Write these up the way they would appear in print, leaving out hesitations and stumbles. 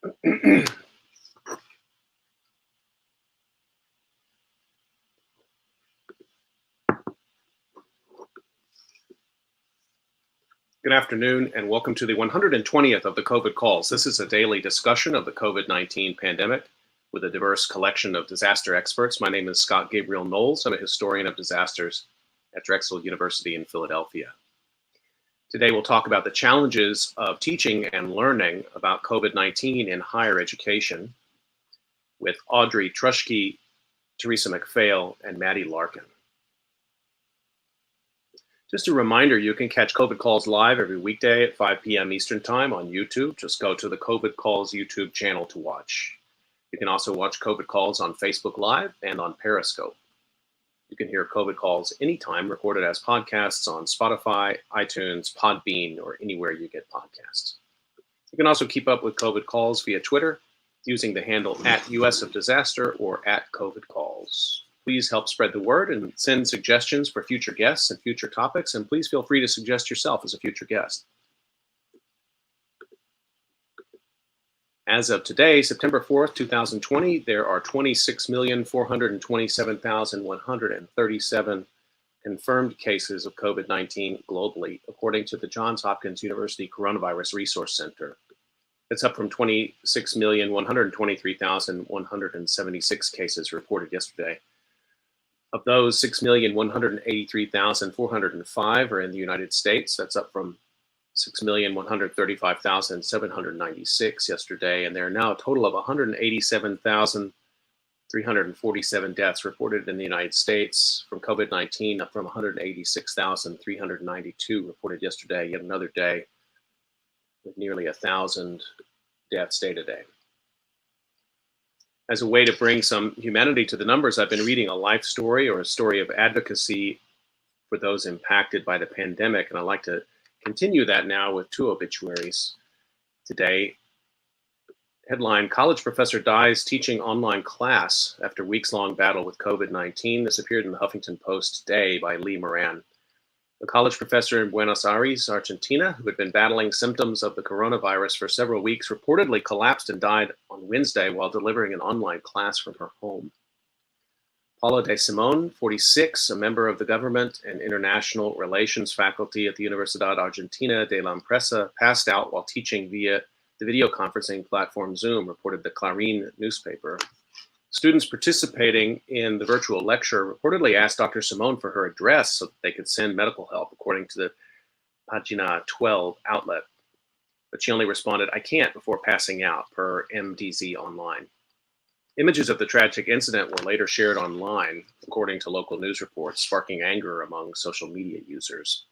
Good afternoon, and welcome to the 120th of the COVID calls. This is a daily discussion of the COVID-19 pandemic with a diverse collection of disaster experts. My name is Scott Gabriel Knowles. I'm a historian of disasters at Drexel University in Philadelphia. Today, we'll talk about the challenges of teaching and learning about COVID-19 in higher education with Audrey Truschke, Teresa McPhail, and Maddie Larkin. Just a reminder, you can catch COVID Calls live every weekday at 5 p.m. Eastern Time on YouTube. Just go to the COVID Calls YouTube channel to watch. You can also watch COVID Calls on Facebook Live and on Periscope. You can hear COVID Calls anytime, recorded as podcasts on Spotify, iTunes, Podbean, or anywhere you get podcasts. You can also keep up with COVID Calls via Twitter using the handle @USofDisaster or @COVIDCalls. Please help spread the word and send suggestions for future guests and future topics, and please feel free to suggest yourself as a future guest. As of today, September 4th, 2020, there are 26,427,137 confirmed cases of COVID-19 globally, according to the Johns Hopkins University Coronavirus Resource Center. It's up from 26,123,176 cases reported yesterday. Of those, 6,183,405 are in the United States. That's up from 6,135,796 yesterday. And there are now a total of 187,347 deaths reported in the United States from COVID-19, up from 186,392 reported yesterday. Yet another day with nearly 1,000 deaths day to day. As a way to bring some humanity to the numbers, I've been reading a life story or a story of advocacy for those impacted by the pandemic, and I'd like to continue that now with two obituaries today. Headline: College professor dies teaching online class after weeks-long battle with COVID-19. This appeared in the Huffington Post today by Lee Moran. A college professor in Buenos Aires, Argentina, who had been battling symptoms of the coronavirus for several weeks, reportedly collapsed and died on Wednesday while delivering an online class from her home. Paula de Simón, 46, a member of the government and international relations faculty at the Universidad Argentina de la Empresa, passed out while teaching via the video conferencing platform Zoom, reported the Clarín newspaper. Students participating in the virtual lecture reportedly asked Dr. Simón for her address so that they could send medical help, according to the Pagina 12 outlet. But she only responded, "I can't," before passing out, per MDZ Online. Images of the tragic incident were later shared online, according to local news reports, sparking anger among social media users.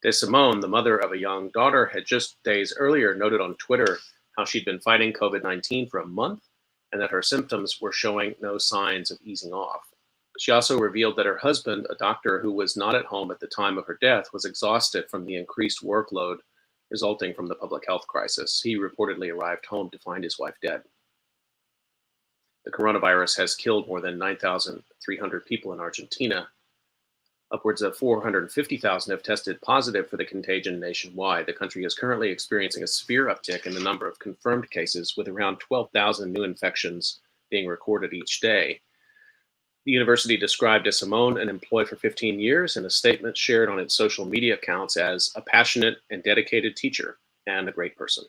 De Simón, the mother of a young daughter, had just days earlier noted on Twitter how she'd been fighting COVID-19 for a month and that her symptoms were showing no signs of easing off. She also revealed that her husband, a doctor who was not at home at the time of her death, was exhausted from the increased workload resulting from the public health crisis. He reportedly arrived home to find his wife dead. The coronavirus has killed more than 9,300 people in Argentina. Upwards of 450,000 have tested positive for the contagion nationwide. The country is currently experiencing a severe uptick in the number of confirmed cases, with around 12,000 new infections being recorded each day. The university described de Simón, an employee for 15 years, in a statement shared on its social media accounts as a passionate and dedicated teacher and a great person.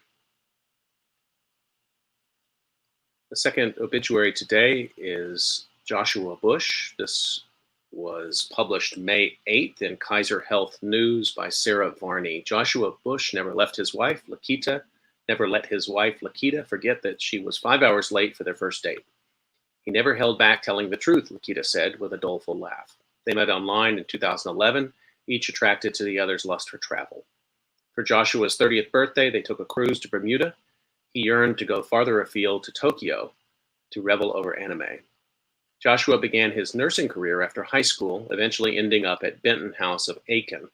The second obituary today is Joshua Bush. This was published May 8th in Kaiser Health News by Sarah Varney. Joshua Bush never let his wife, Lakita, forget that she was 5 hours late for their first date. He never held back telling the truth, Lakita said with a doleful laugh. They met online in 2011, each attracted to the other's lust for travel. For Joshua's 30th birthday, they took a cruise to Bermuda. He yearned to go farther afield to Tokyo to revel over anime. Joshua began his nursing career after high school, eventually ending up at Benton House of Aiken,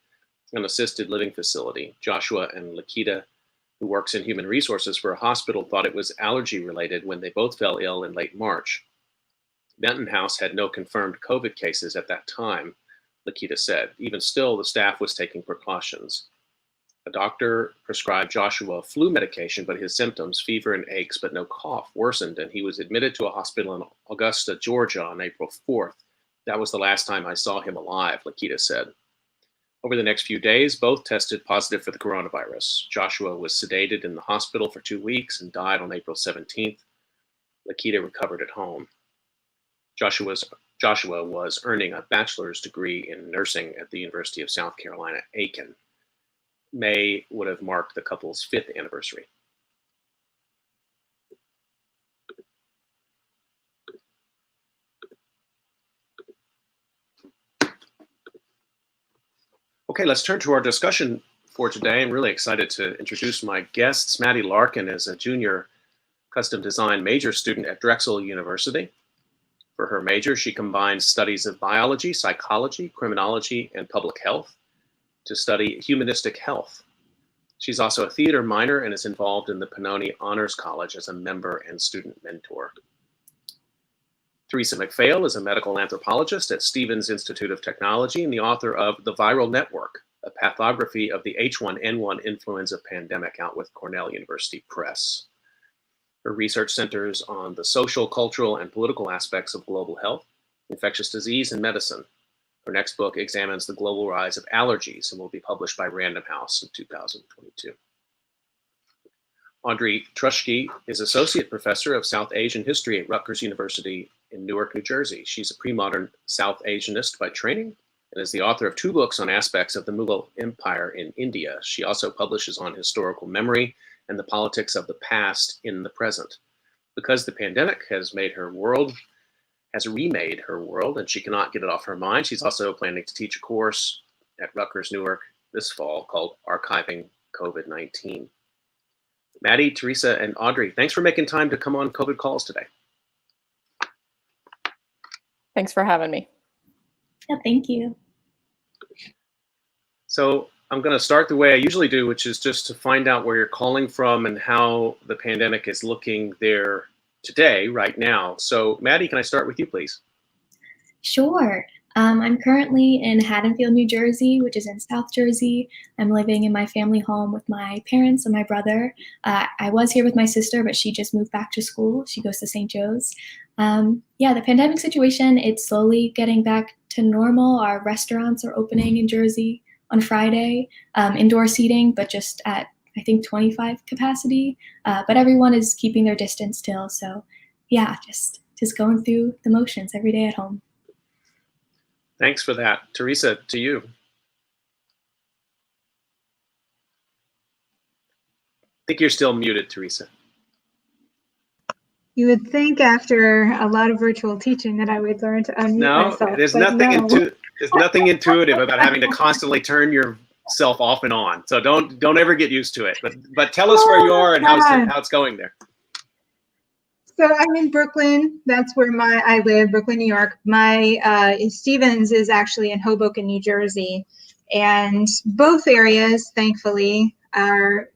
an assisted living facility. Joshua and Lakita, who works in human resources for a hospital, thought it was allergy-related when they both fell ill in late March. Benton House had no confirmed COVID cases at that time, Lakita said. Even still, the staff was taking precautions. A doctor prescribed Joshua flu medication, but his symptoms, fever and aches, but no cough, worsened, and he was admitted to a hospital in Augusta, Georgia on April 4th. That was the last time I saw him alive, Lakita said. Over the next few days, both tested positive for the coronavirus. Joshua was sedated in the hospital for 2 weeks and died on April 17th. Lakita recovered at home. Joshua was earning a bachelor's degree in nursing at the University of South Carolina, Aiken. May would have marked the couple's 5th anniversary. Okay, let's turn to our discussion for today. I'm really excited to introduce my guests. Maddie Larkin is a junior custom design major student at Drexel University. For her major, she combines studies of biology, psychology, criminology, and public health to study humanistic health. She's also a theater minor and is involved in the Pennoni Honors College as a member and student mentor. Teresa McPhail is a medical anthropologist at Stevens Institute of Technology and the author of The Viral Network, a pathography of the H1N1 influenza pandemic, out with Cornell University Press. Her research centers on the social, cultural, and political aspects of global health, infectious disease, and medicine. Her next book examines the global rise of allergies and will be published by Random House in 2022. Audrey Truschke is Associate Professor of South Asian History at Rutgers University in Newark, New Jersey. She's a pre-modern South Asianist by training and is the author of 2 books on aspects of the Mughal Empire in India. She also publishes on historical memory and the politics of the past in the present. Because the pandemic has remade her world, and she cannot get it off her mind, she's also planning to teach a course at Rutgers Newark this fall called Archiving COVID-19. Maddie, Teresa, and Audrey, thanks for making time to come on COVID Calls today. Thanks for having me. Yeah, thank you. So I'm going to start the way I usually do, which is just to find out where you're calling from and how the pandemic is looking there today, right now. So Maddie, can I start with you, please? Sure. I'm currently in Haddonfield, New Jersey, which is in South Jersey. I'm living in my family home with my parents and my brother. I was here with my sister, but she just moved back to school. She goes to St. Joe's. Yeah, the pandemic situation, it's slowly getting back to normal. Our restaurants are opening in Jersey on Friday, indoor seating, but just at, I think, 25 capacity. But everyone is keeping their distance still. So yeah, just going through the motions every day at home. Thanks for that. Teresa, to you. I think you're still muted, Teresa. You would think after a lot of virtual teaching that I would learn to unmute myself. There's nothing intuitive about having to constantly turn yourself off and on. So don't ever get used to it. But tell us where you are and how it's going there. So I'm in Brooklyn. That's where I live, Brooklyn, New York. My Stevens is actually in Hoboken, New Jersey, and both areas, thankfully, are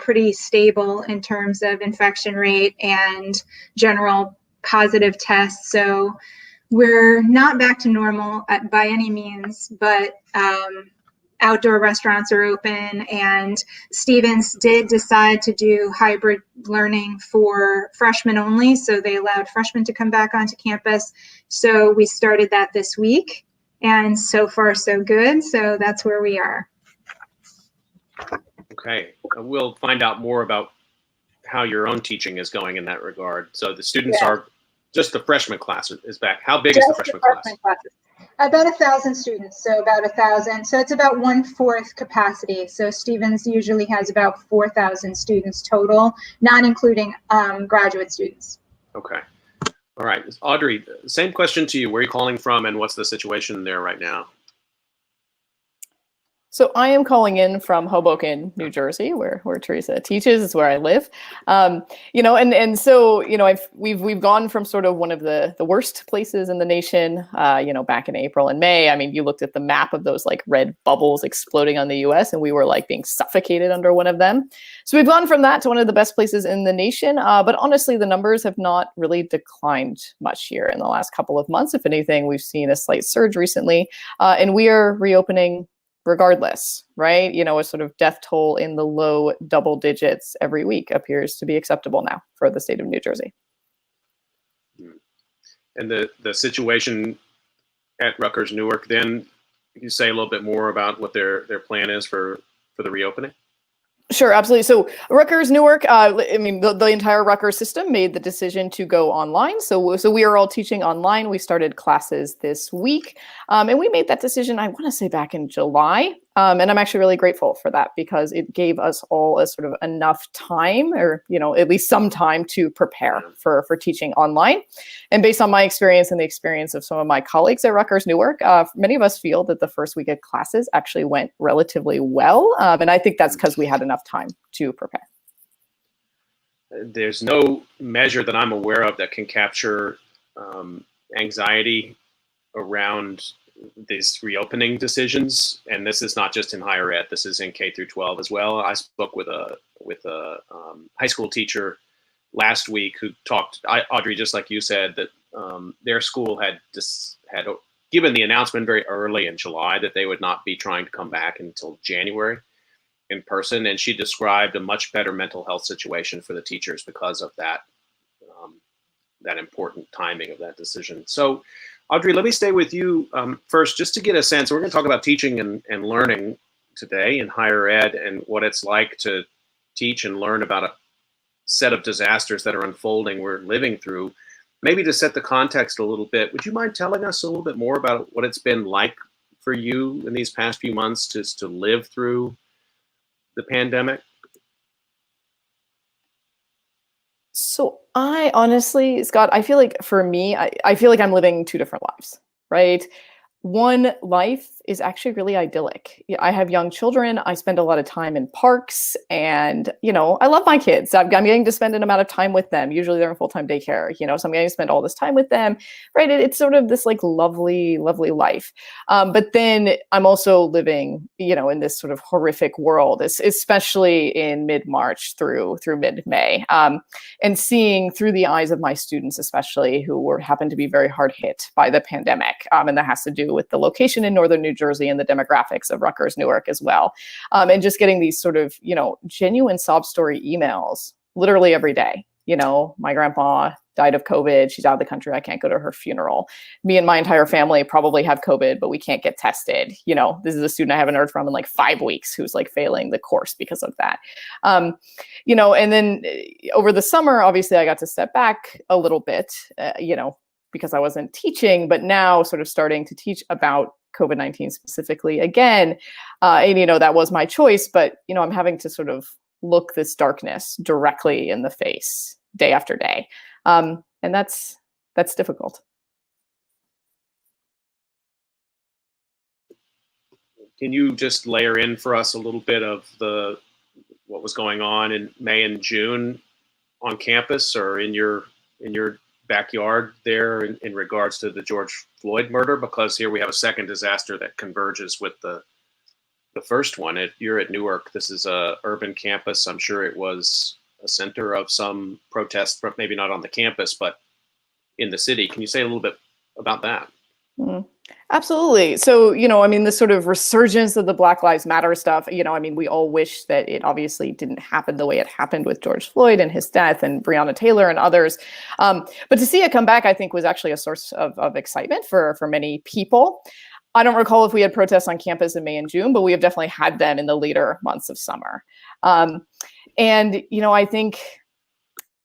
pretty stable in terms of infection rate and general positive tests. So we're not back to normal by any means, but outdoor restaurants are open, and Stevens did decide to do hybrid learning for freshmen only. So they allowed freshmen to come back onto campus. So we started that this week, and so far so good. So that's where we are. Okay, we'll find out more about how your own teaching is going in that regard. So the students are, just the freshman class is back. How big is the freshman class? About 1,000 students, so about 1,000. So it's about 1/4 capacity. So Stevens usually has about 4,000 students total, not including graduate students. Okay. All right. Audrey, same question to you. Where are you calling from and what's the situation there right now? So I am calling in from Hoboken, New Jersey, where Teresa teaches. Is where I live. So we've gone from sort of one of the worst places in the nation, back in April and May. I mean, you looked at the map of those like red bubbles exploding on the U.S. and we were like being suffocated under one of them. So we've gone from that to one of the best places in the nation. But honestly, the numbers have not really declined much here in the last couple of months. If anything, we've seen a slight surge recently, and we are reopening regardless, right? A sort of death toll in the low double digits every week appears to be acceptable now for the state of New Jersey. And the situation at Rutgers Newark, then, can you say a little bit more about what their plan is for the reopening? Sure, absolutely. So Rutgers Newark, the entire Rutgers system made the decision to go online. So we are all teaching online. We started classes this week, and we made that decision, I want to say, back in July. And I'm actually really grateful for that, because it gave us all a sort of enough time, or at least some time, to prepare for teaching online. And based on my experience and the experience of some of my colleagues at Rutgers Newark, many of us feel that the first week of classes actually went relatively well. And I think that's because we had enough time to prepare. There's no measure that I'm aware of that can capture anxiety around these reopening decisions, and this is not just in higher ed. This is in K through 12 as well. I spoke with a high school teacher last week who talked, Audrey, just like you said, that their school had given the announcement very early in July that they would not be trying to come back until January in person, and she described a much better mental health situation for the teachers because of that important timing of that decision. So, Audrey, let me stay with you first, just to get a sense. We're going to talk about teaching and learning today in higher ed, and what it's like to teach and learn about a set of disasters that are unfolding, we're living through. Maybe to set the context a little bit, would you mind telling us a little bit more about what it's been like for you in these past few months to live through the pandemic? So I honestly, Scott, I feel like for me, I feel like I'm living two different lives, right? One life is actually really idyllic. I have young children. I spend a lot of time in parks, and, I love my kids. I'm getting to spend an amount of time with them. Usually they're in full-time daycare, so I'm getting to spend all this time with them, right? It's sort of this like lovely, lovely life. But then I'm also living, in this sort of horrific world, especially in mid-March through mid-May, and seeing through the eyes of my students, especially, who happen to be very hard hit by the pandemic. And that has to do with the location in northern New Jersey and the demographics of Rutgers Newark as well. And just getting these sort of, genuine sob story emails literally every day. My grandpa died of COVID. She's out of the country. I can't go to her funeral. Me and my entire family probably have COVID, but we can't get tested. This is a student I haven't heard from in like 5 weeks who's like failing the course because of that. And then over the summer, obviously I got to step back a little bit, because I wasn't teaching, but now sort of starting to teach about COVID-19 specifically again. And, that was my choice, but, I'm having to sort of look this darkness directly in the face day after day. And that's difficult. Can you just layer in for us a little bit of what was going on in May and June on campus or in your backyard there in regards to the George Floyd murder? Because here we have a second disaster that converges with the first one. You're at Newark. This is a urban campus. I'm sure it was a center of some protest, maybe not on the campus, but in the city. Can you say a little bit about that? Absolutely. So, the sort of resurgence of the Black Lives Matter stuff, we all wish that it obviously didn't happen the way it happened with George Floyd and his death and Breonna Taylor and others. But to see it come back, I think, was actually a source of excitement for many people. I don't recall if we had protests on campus in May and June, but we have definitely had them in the later months of summer. And,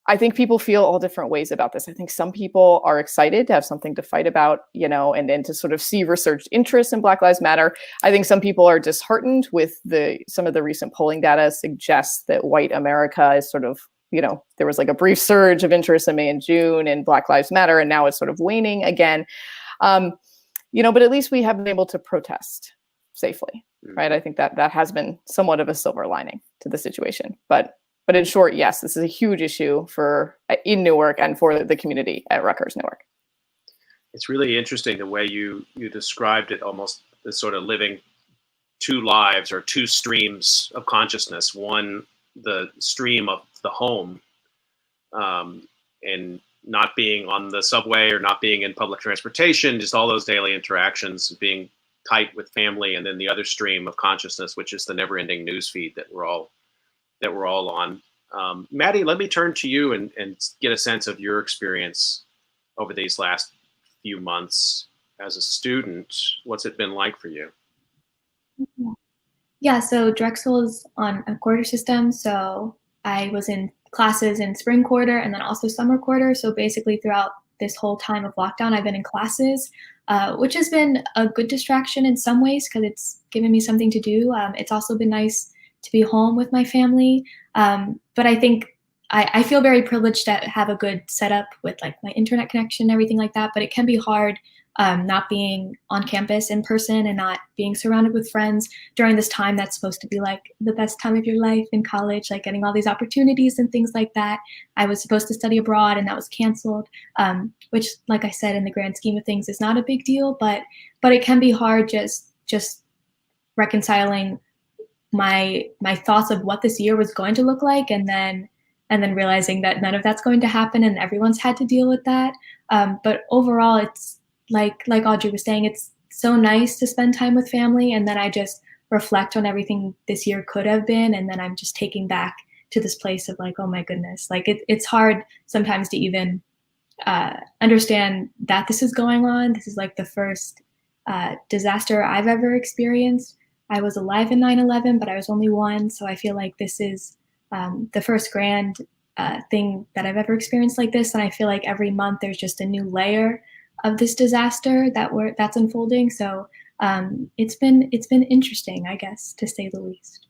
I think people feel all different ways about this. I think some people are excited to have something to fight about, and to sort of see resurged interest in Black Lives Matter. I think some people are disheartened with some of the recent polling data suggests that white America is sort of, there was like a brief surge of interest in May and June in Black Lives Matter, and now it's sort of waning again. But at least we have been able to protest safely, right? I think that has been somewhat of a silver lining to the situation. But in short, yes, this is a huge issue in Newark and for the community at Rutgers Newark. It's really interesting the way you described it, almost as sort of living two lives or two streams of consciousness. One, the stream of the home, and not being on the subway or not being in public transportation, just all those daily interactions, being tight with family, and then the other stream of consciousness, which is the never-ending news feed that we're all on. Maddie, let me turn to you and get a sense of your experience over these last few months as a student. What's it been like for you? Yeah, so Drexel is on a quarter system. So I was in classes in spring quarter and then also summer quarter. So basically throughout this whole time of lockdown, I've been in classes, which has been a good distraction in some ways because it's given me something to do. It's also been nice to be home with my family. But I think I feel very privileged to have a good setup with like my internet connection and everything like that. But it can be hard not being on campus in person and not being surrounded with friends during this time that's supposed to be like the best time of your life in college, like getting all these opportunities and things like that. I was supposed to study abroad and that was canceled, which, like I said, in the grand scheme of things is not a big deal, but it can be hard just reconciling my thoughts of what this year was going to look like and then realizing that none of that's going to happen and everyone's had to deal with that. But overall, it's like Audrey was saying, it's so nice to spend time with family, and then I just reflect on everything this year could have been, and then I'm just taking back to this place of like, oh my goodness, like it's hard sometimes to even understand that this is going on. This is like the first disaster I've ever experienced. I was alive in 9/11, but I was only 1, so I feel like this is the first grand thing that I've ever experienced like this, and I feel like every month there's just a new layer of this disaster that's unfolding. So it's been interesting, I guess, to say the least.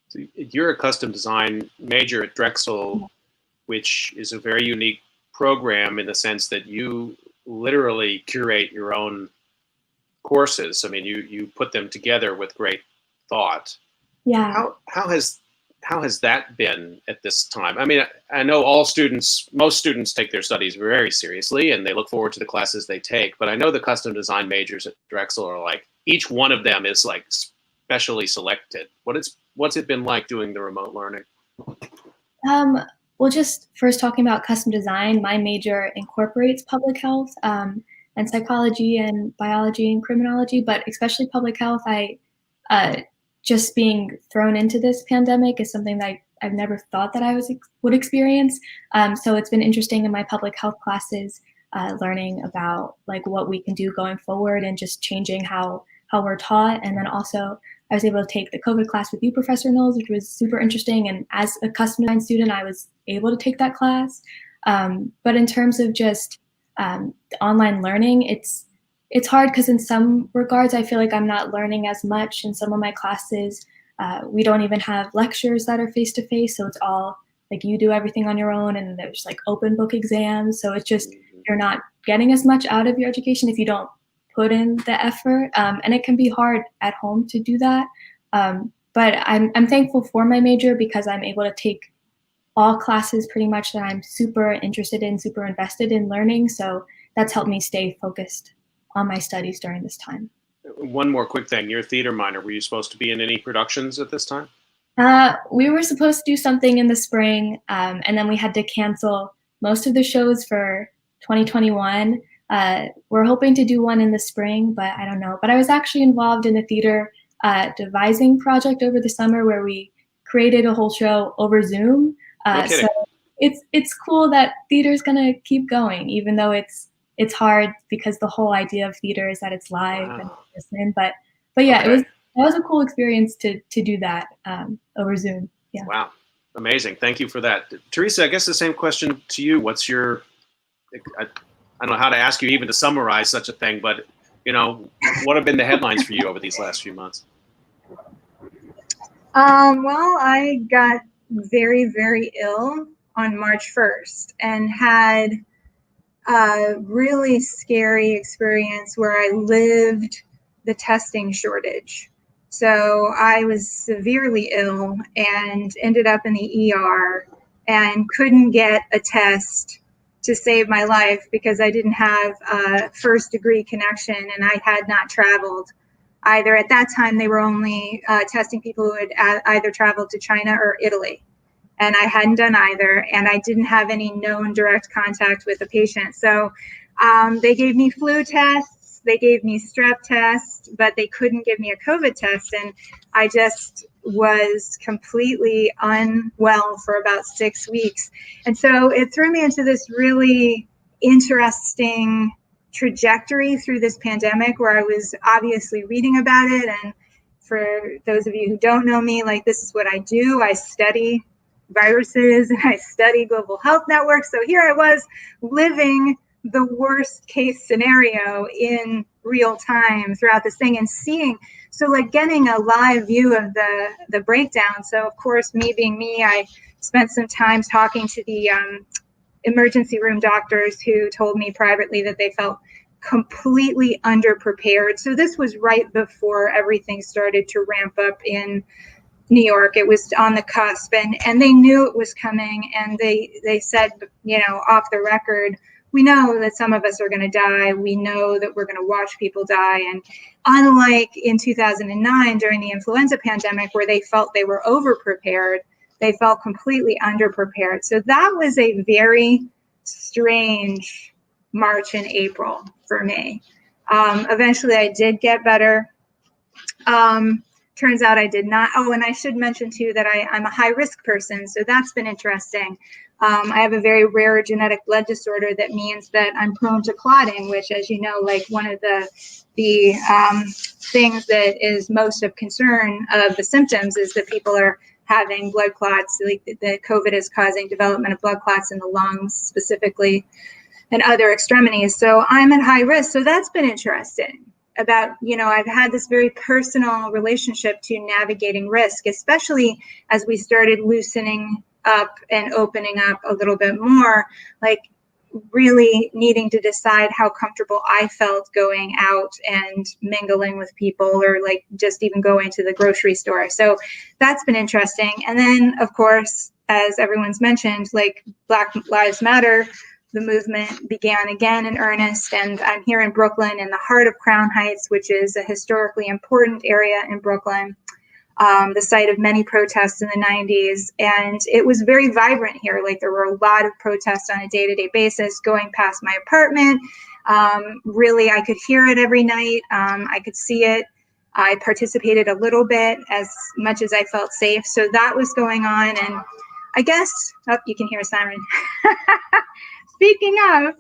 So you're a custom design major at Drexel, which is a very unique program in the sense that you literally curate your own courses. I mean, you put them together with great thought. Yeah. How has that been at this time? I mean, I know most students take their studies very seriously and they look forward to the classes they take, but I know the custom design majors at Drexel are like, each one of them is like specially selected. What's it been like doing the remote learning? Well, just first talking about custom design, my major incorporates public health and psychology and biology and criminology, but especially public health. Just being thrown into this pandemic is something that I've never thought that I would experience. So it's been interesting in my public health classes, learning about like what we can do going forward and just changing how we're taught. And then also I was able to take the COVID class with you, Professor Knowles, which was super interesting. And as a custom design student, I was able to take that class. But in terms of just online learning, it's hard because in some regards, I feel like I'm not learning as much in some of my classes. We don't even have lectures that are face-to-face. So it's all like you do everything on your own and there's like open book exams. So it's just, you're not getting as much out of your education if you don't put in the effort. And it can be hard at home to do that. But I'm thankful for my major because I'm able to take all classes pretty much that I'm super interested in, super invested in learning. So that's helped me stay focused on my studies during this time. One more quick thing. You're a theater minor. Were you supposed to be in any productions at this time? We were supposed to do something in the spring, and then we had to cancel most of the shows for 2021. We're hoping to do one in the spring, but I don't know. But I was actually involved in a theater devising project over the summer where we created a whole show over Zoom. So it's cool that theater is gonna keep going, even though it's hard because the whole idea of theater is that it's live and listen. But yeah, okay. That was a cool experience to do that over Zoom. Yeah. Wow, amazing! Thank you for that, Teresa. I guess the same question to you. What's your? I don't know how to ask you even to summarize such a thing, but what have been the headlines for you over these last few months? Well, I got very, very ill on March 1st and had a really scary experience where I lived the testing shortage. So I was severely ill and ended up in the ER and couldn't get a test to save my life because I didn't have a first-degree connection and I had not traveled either. At that time, they were only testing people who had either traveled to China or Italy. And I hadn't done either, and I didn't have any known direct contact with the patient. So they gave me flu tests. They gave me strep test, but they couldn't give me a COVID test. And I just was completely unwell for about 6 weeks. And so it threw me into this really interesting trajectory through this pandemic where I was obviously reading about it. And for those of you who don't know me, like, this is what I do. I study viruses and I study global health networks. So here I was living the worst case scenario in real time throughout this thing and seeing, so like getting a live view of the breakdown. So of course, me being me, I spent some time talking to the emergency room doctors who told me privately that they felt completely underprepared. So this was right before everything started to ramp up in New York. It was on the cusp, and they knew it was coming. And they said, you know, off the record, we know that some of us are going to die. We know that we're going to watch people die. And unlike in 2009 during the influenza pandemic, where they felt they were overprepared, they felt completely underprepared. So that was a very strange March and April for me. Eventually I did get better. Turns out I did not. Oh, and I should mention too that I'm a high risk person. So that's been interesting. I have a very rare genetic blood disorder that means that I'm prone to clotting, which, as you know, like one of the things that is most of concern of the symptoms is that people are having blood clots. Like the COVID is causing development of blood clots in the lungs specifically and other extremities. So I'm at high risk. So that's been interesting. About, you know, I've had this very personal relationship to navigating risk, especially as we started loosening up and opening up a little bit more, like really needing to decide how comfortable I felt going out and mingling with people, or like just even going to the grocery store. So that's been interesting. And then, of course, as everyone's mentioned, like Black Lives Matter, the movement began again in earnest, and I'm here in Brooklyn in the heart of Crown Heights, which is a historically important area in Brooklyn, the site of many protests in the 90s. And it was very vibrant here. Like there were a lot of protests on a day-to-day basis going past my apartment. Really, I could hear it every night. I could see it. I participated a little bit, as much as I felt safe. So that was going on. And I guess, oh, you can hear a siren. Speaking of,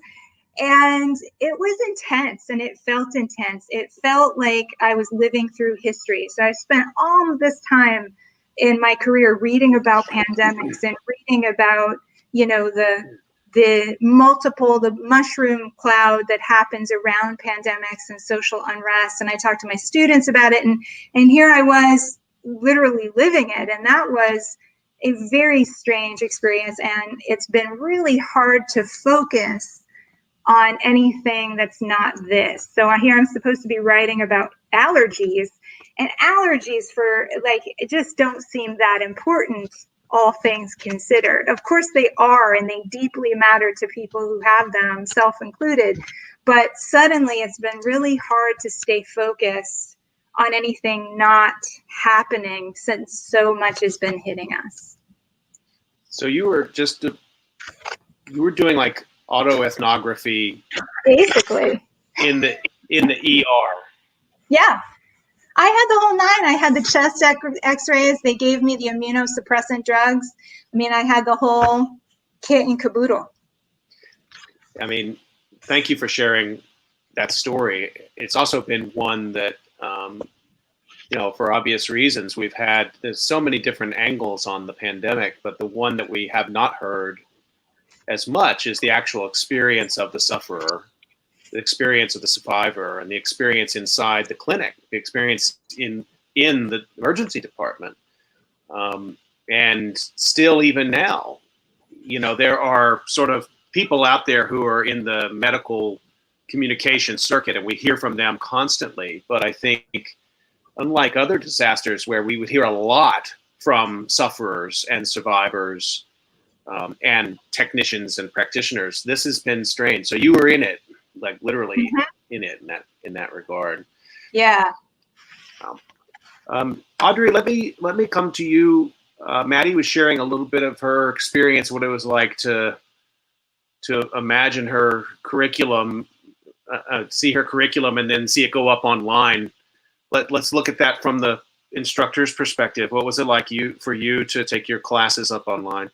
and it was intense and it felt intense. It felt like I was living through history. So I spent all of this time in my career reading about pandemics and reading about, you know, the mushroom cloud that happens around pandemics and social unrest. And I talked to my students about it, and here I was literally living it. And that was a very strange experience, and it's been really hard to focus on anything that's not this. So here I'm supposed to be writing about allergies, and allergies for like, it just don't seem that important, all things considered. Of course they are, and they deeply matter to people who have them, self included. But suddenly it's been really hard to stay focused on anything not happening since so much has been hitting us. So you were doing like autoethnography basically in the ER. Yeah, I had the whole nine. I had the chest x-rays. They gave me the immunosuppressant drugs. I mean, I had the whole kit and caboodle. I mean, thank you for sharing that story. It's also been one that, you know, for obvious reasons, there's so many different angles on the pandemic, but the one that we have not heard as much is the actual experience of the sufferer, the experience of the survivor, and the experience inside the clinic, the experience in the emergency department. And still, even now, you know, there are sort of people out there who are in the medical communication circuit, and we hear from them constantly. But I think, unlike other disasters where we would hear a lot from sufferers and survivors and technicians and practitioners, this has been strange. So you were in it, like literally in it in that regard. Yeah. Audrey, let me come to you. Maddie was sharing a little bit of her experience, what it was like to imagine her curriculum see her curriculum and then see it go up online. Let's look at that from the instructor's perspective. What was it like for you to take your classes up online?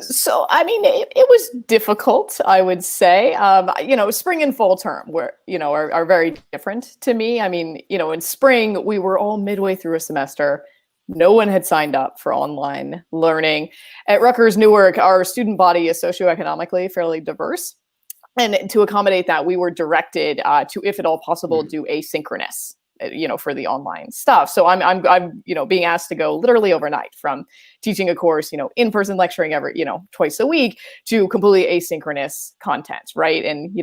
So, I mean, it was difficult, I would say. Spring and fall term are very different to me. I mean, in spring, we were all midway through a semester. No one had signed up for online learning. At Rutgers Newark, our student body is socioeconomically fairly diverse. And to accommodate that, we were directed to, if at all possible, do asynchronous, for the online stuff. So I'm being asked to go literally overnight from teaching a course, in-person lecturing twice a week to completely asynchronous content, right? And,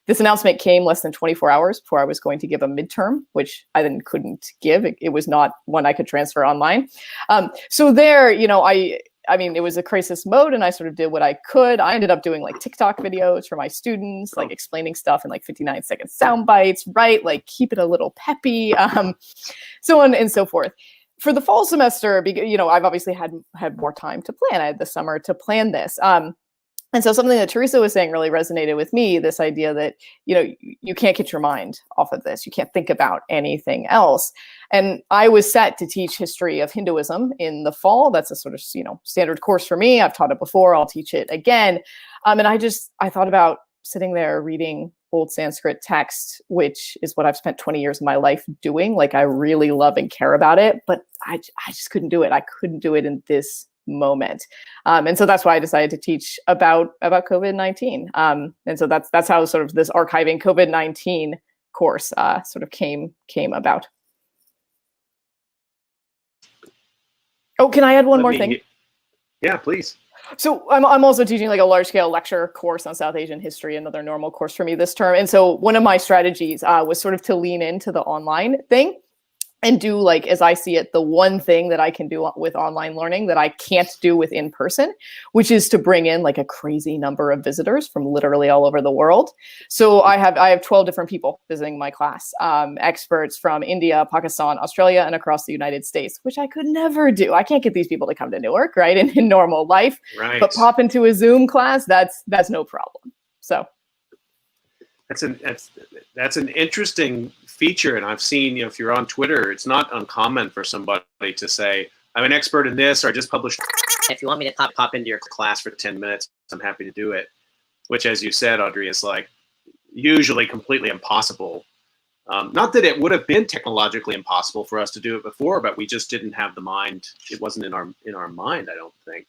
this announcement came less than 24 hours before I was going to give a midterm, which I then couldn't give. It was not one I could transfer online. So there, I mean, it was a crisis mode and I sort of did what I could. I ended up doing like TikTok videos for my students, like explaining stuff in like 59-second sound bites, right? Like keep it a little peppy, so on and so forth. For the fall semester, I've obviously had more time to plan. I had the summer to plan this. And so something that Teresa was saying really resonated with me, this idea that, you can't get your mind off of this. You can't think about anything else. And I was set to teach history of Hinduism in the fall. That's a sort of, standard course for me. I've taught it before. I'll teach it again. And I thought about sitting there reading old Sanskrit text, which is what I've spent 20 years of my life doing. Like I really love and care about it, but I just couldn't do it. I couldn't do it in this moment. And so that's why I decided to teach about COVID-19. And so that's how sort of this archiving COVID-19 course sort of came about. Oh, can I add one more thing? Yeah, please. So I'm also teaching like a large scale lecture course on South Asian history, another normal course for me this term. And so one of my strategies was sort of to lean into the online thing and do, like, as I see it, the one thing that I can do with online learning that I can't do with in person, which is to bring in like a crazy number of visitors from literally all over the world. So I have 12 different people visiting my class, experts from India, Pakistan, Australia, and across the United States, which I could never do. I can't get these people to come to Newark, right, in normal life. Right. But pop into a Zoom class, that's no problem. So that's an interesting feature, and I've seen, if you're on Twitter, it's not uncommon for somebody to say, I'm an expert in this, or I just published. If you want me to pop into your class for 10 minutes, I'm happy to do it. Which, as you said, Audrey, is like usually completely impossible. Not that it would have been technologically impossible for us to do it before, but we just didn't have the mind. It wasn't in our mind, I don't think.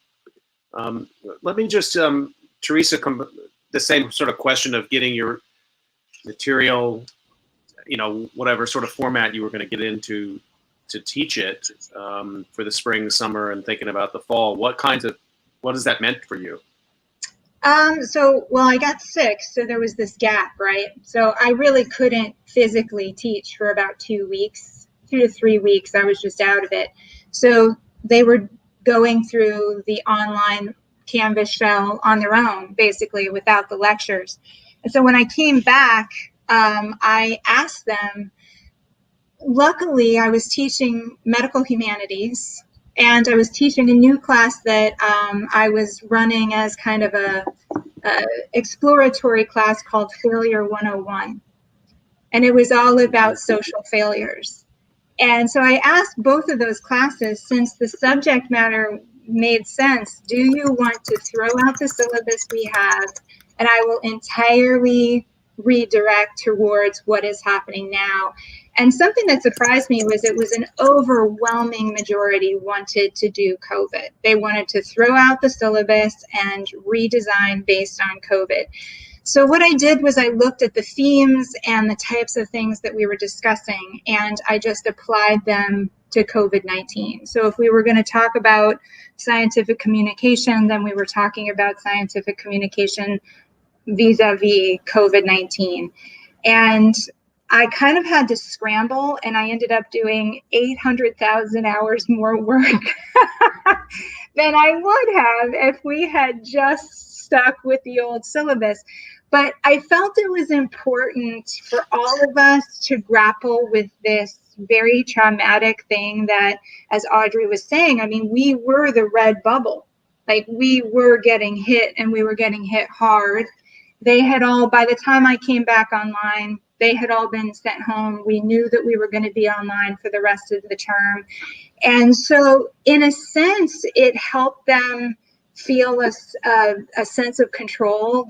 Let me just, Teresa, the same sort of question of getting your material, whatever sort of format you were going to get into to teach it for the spring, summer, and thinking about the fall. What has that meant for you? Well, I got sick, so there was this gap, right? So I really couldn't physically teach for about 2 to 3 weeks. I was just out of it. So they were going through the online Canvas shell on their own, basically, without the lectures. And so when I came back, I asked them, luckily I was teaching medical humanities, and I was teaching a new class that I was running as kind of a exploratory class called Failure 101. And it was all about social failures. And so I asked both of those classes, since the subject matter made sense, do you want to throw out the syllabus we have, and I will entirely redirect towards what is happening now? And something that surprised me was it was an overwhelming majority wanted to do COVID. They wanted to throw out the syllabus and redesign based on COVID. So what I did was I looked at the themes and the types of things that we were discussing, and I just applied them to COVID-19. So if we were going to talk about scientific communication, then we were talking about scientific communication vis-a-vis COVID-19. And I kind of had to scramble, and I ended up doing 800,000 hours more work than I would have if we had just stuck with the old syllabus. But I felt it was important for all of us to grapple with this very traumatic thing that, as Audrey was saying, I mean, we were the red bubble. Like, we were getting hit, and we were getting hit hard. they had all, by the time I came back online, they had all been sent home. We knew that we were going to be online for the rest of the term. And so in a sense, it helped them feel a sense of control,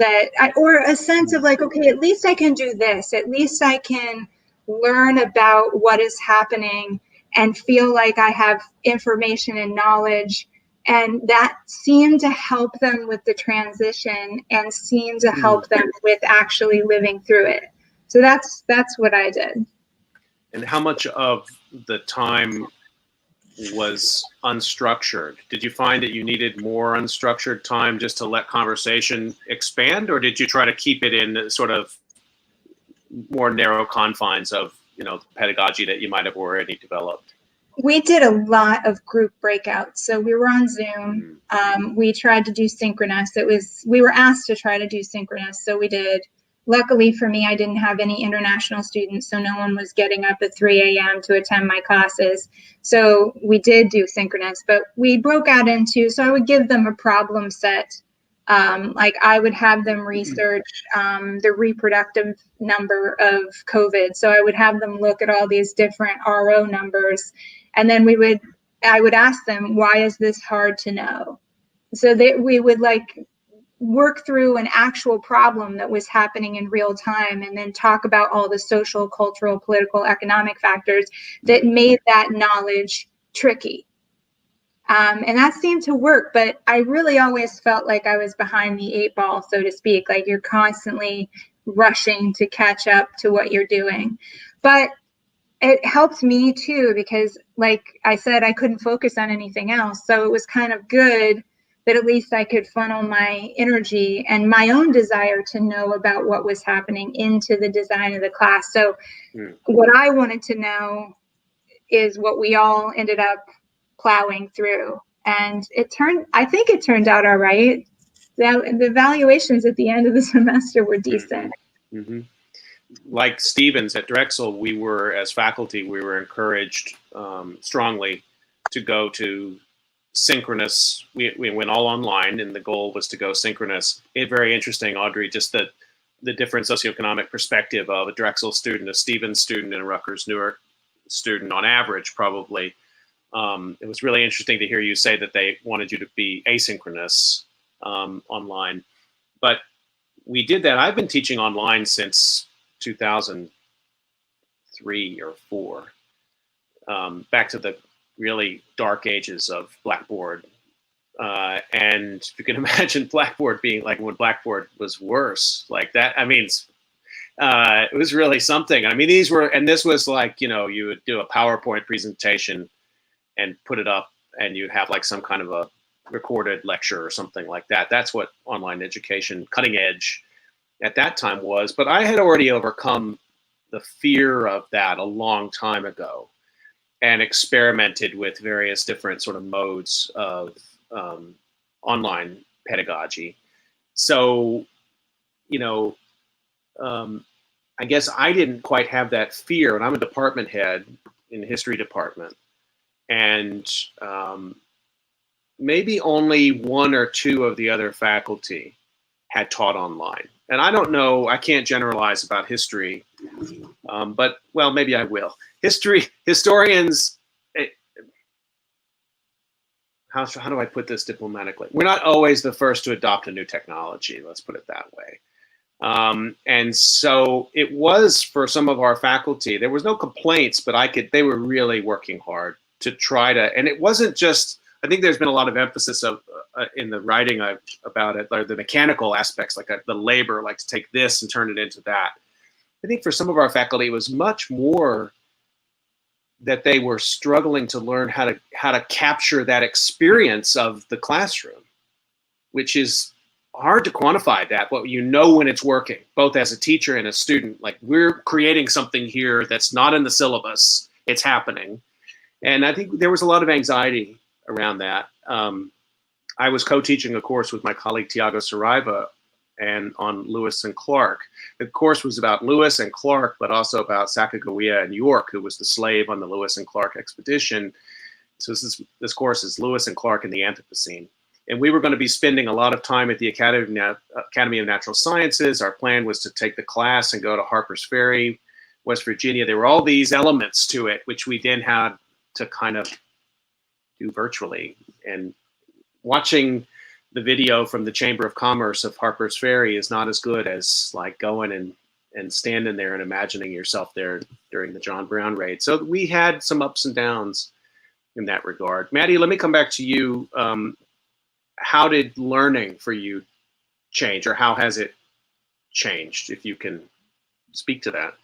or a sense of like, okay, at least I can do this. At least I can learn about what is happening and feel like I have information and knowledge. And that seemed to help them with the transition and seemed to help them with actually living through it. So that's what I did. And how much of the time was unstructured? Did you find that you needed more unstructured time just to let conversation expand, or did you try to keep it in sort of more narrow confines of, pedagogy that you might have already developed? We did a lot of group breakouts. So we were on Zoom. We tried to do synchronous. We were asked to try to do synchronous, so we did. Luckily for me, I didn't have any international students, so no one was getting up at 3 a.m. to attend my classes. So we did do synchronous, but we broke out into, so I would give them a problem set. Like I would have them research the reproductive number of COVID. So I would have them look at all these different RO numbers. And then I would ask them, why is this hard to know? So we would work through an actual problem that was happening in real time, and then talk about all the social, cultural, political, economic factors that made that knowledge tricky. And that seemed to work, but I really always felt like I was behind the 8 ball, so to speak, like you're constantly rushing to catch up to what you're doing. But it helped me too, because like I said, I couldn't focus on anything else. So it was kind of good that at least I could funnel my energy and my own desire to know about what was happening into the design of the class. So what I wanted to know is what we all ended up plowing through. And I think it turned out all right. The evaluations at the end of the semester were decent. Mm-hmm. Like Stevens at Drexel, as faculty, we were encouraged strongly to go to synchronous. We went all online, and the goal was to go synchronous. Very interesting, Audrey, just the different socioeconomic perspective of a Drexel student, a Stevens student, and a Rutgers Newark student on average, probably. It was really interesting to hear you say that they wanted you to be asynchronous online. But we did that. I've been teaching online since 2003 or 4, back to the really dark ages of Blackboard. And you can imagine Blackboard being like when Blackboard was worse, like that. I mean, it was really something. I mean, this was like, you would do a PowerPoint presentation and put it up, and you'd have like some kind of a recorded lecture or something like that. That's what online education, cutting edge at that time was. But I had already overcome the fear of that a long time ago, and experimented with various different sort of modes of online pedagogy. So, I guess I didn't quite have that fear, and I'm a department head in the history department. And maybe only 1 or 2 of the other faculty had taught online. And I don't know, I can't generalize about history, but, well, maybe I will. Historians, how do I put this diplomatically? We're not always the first to adopt a new technology, let's put it that way. And so it was for some of our faculty, there was no complaints, but they were really working hard to try to, and it wasn't just, I think there's been a lot of emphasis in the writing about it, like the mechanical aspects, like the labor, like to take this and turn it into that. I think for some of our faculty, it was much more that they were struggling to learn how to capture that experience of the classroom, which is hard to quantify that, but when it's working, both as a teacher and a student, like we're creating something here that's not in the syllabus, it's happening. And I think there was a lot of anxiety around that. I was co-teaching a course with my colleague Tiago Saraiva and on Lewis and Clark. The course was about Lewis and Clark, but also about Sacagawea and York, who was the slave on the Lewis and Clark expedition. So this course is Lewis and Clark in the Anthropocene. And we were going to be spending a lot of time at the Academy of Natural Sciences. Our plan was to take the class and go to Harper's Ferry, West Virginia. There were all these elements to it, which we then had to kind of do virtually. And watching the video from the Chamber of Commerce of Harper's Ferry is not as good as like going and standing there and imagining yourself there during the John Brown raid. So we had some ups and downs in that regard. Maddie, let me come back to you. How did learning for you change, or how has it changed, if you can speak to that?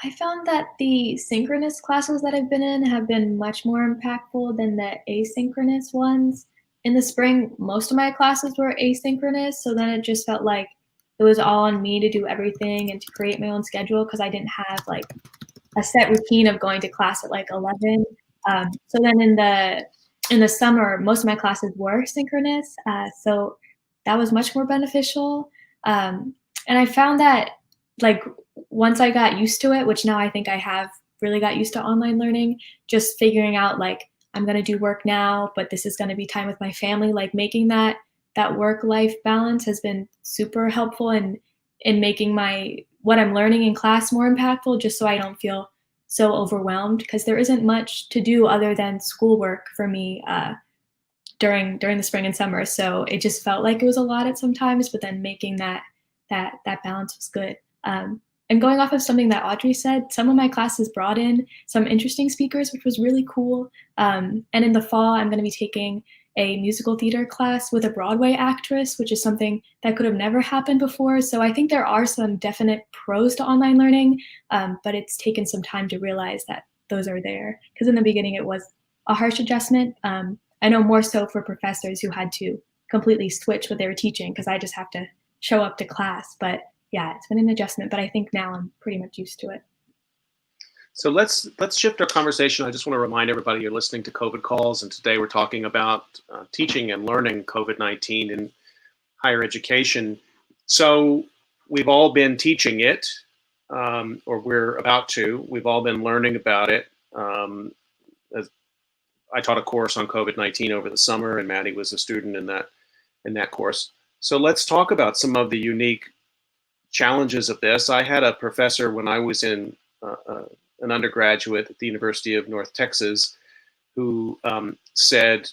I found that the synchronous classes that I've been in have been much more impactful than the asynchronous ones. In the spring, most of my classes were asynchronous, so then it just felt like it was all on me to do everything and to create my own schedule because I didn't have like a set routine of going to class at like 11. So then in the summer, most of my classes were synchronous, so that was much more beneficial. And I found that like once I got used to it, which now I think I have really got used to online learning, just figuring out like I'm going to do work now, but this is going to be time with my family, like making that work-life balance has been super helpful in making what I'm learning in class more impactful, just so I don't feel so overwhelmed, because there isn't much to do other than schoolwork for me during the spring and summer. So it just felt like it was a lot at some times, but then making that balance was good. And going off of something that Audrey said, some of my classes brought in some interesting speakers, which was really cool. And in the fall, I'm going to be taking a musical theater class with a Broadway actress, which is something that could have never happened before. So I think there are some definite pros to online learning, but it's taken some time to realize that those are there. Because in the beginning, it was a harsh adjustment. I know more so for professors who had to completely switch what they were teaching, because I just have to show up to class. But yeah, it's been an adjustment, but I think now I'm pretty much used to it. So let's shift our conversation. I just want to remind everybody you're listening to COVID Calls, and today we're talking about teaching and learning COVID-19 in higher education. So we've all been teaching it, or we're about to. We've all been learning about it. I taught a course on COVID-19 over the summer, and Maddie was a student in that course. So let's talk about some of the unique challenges of this. I had a professor when I was in an undergraduate at the University of North Texas who said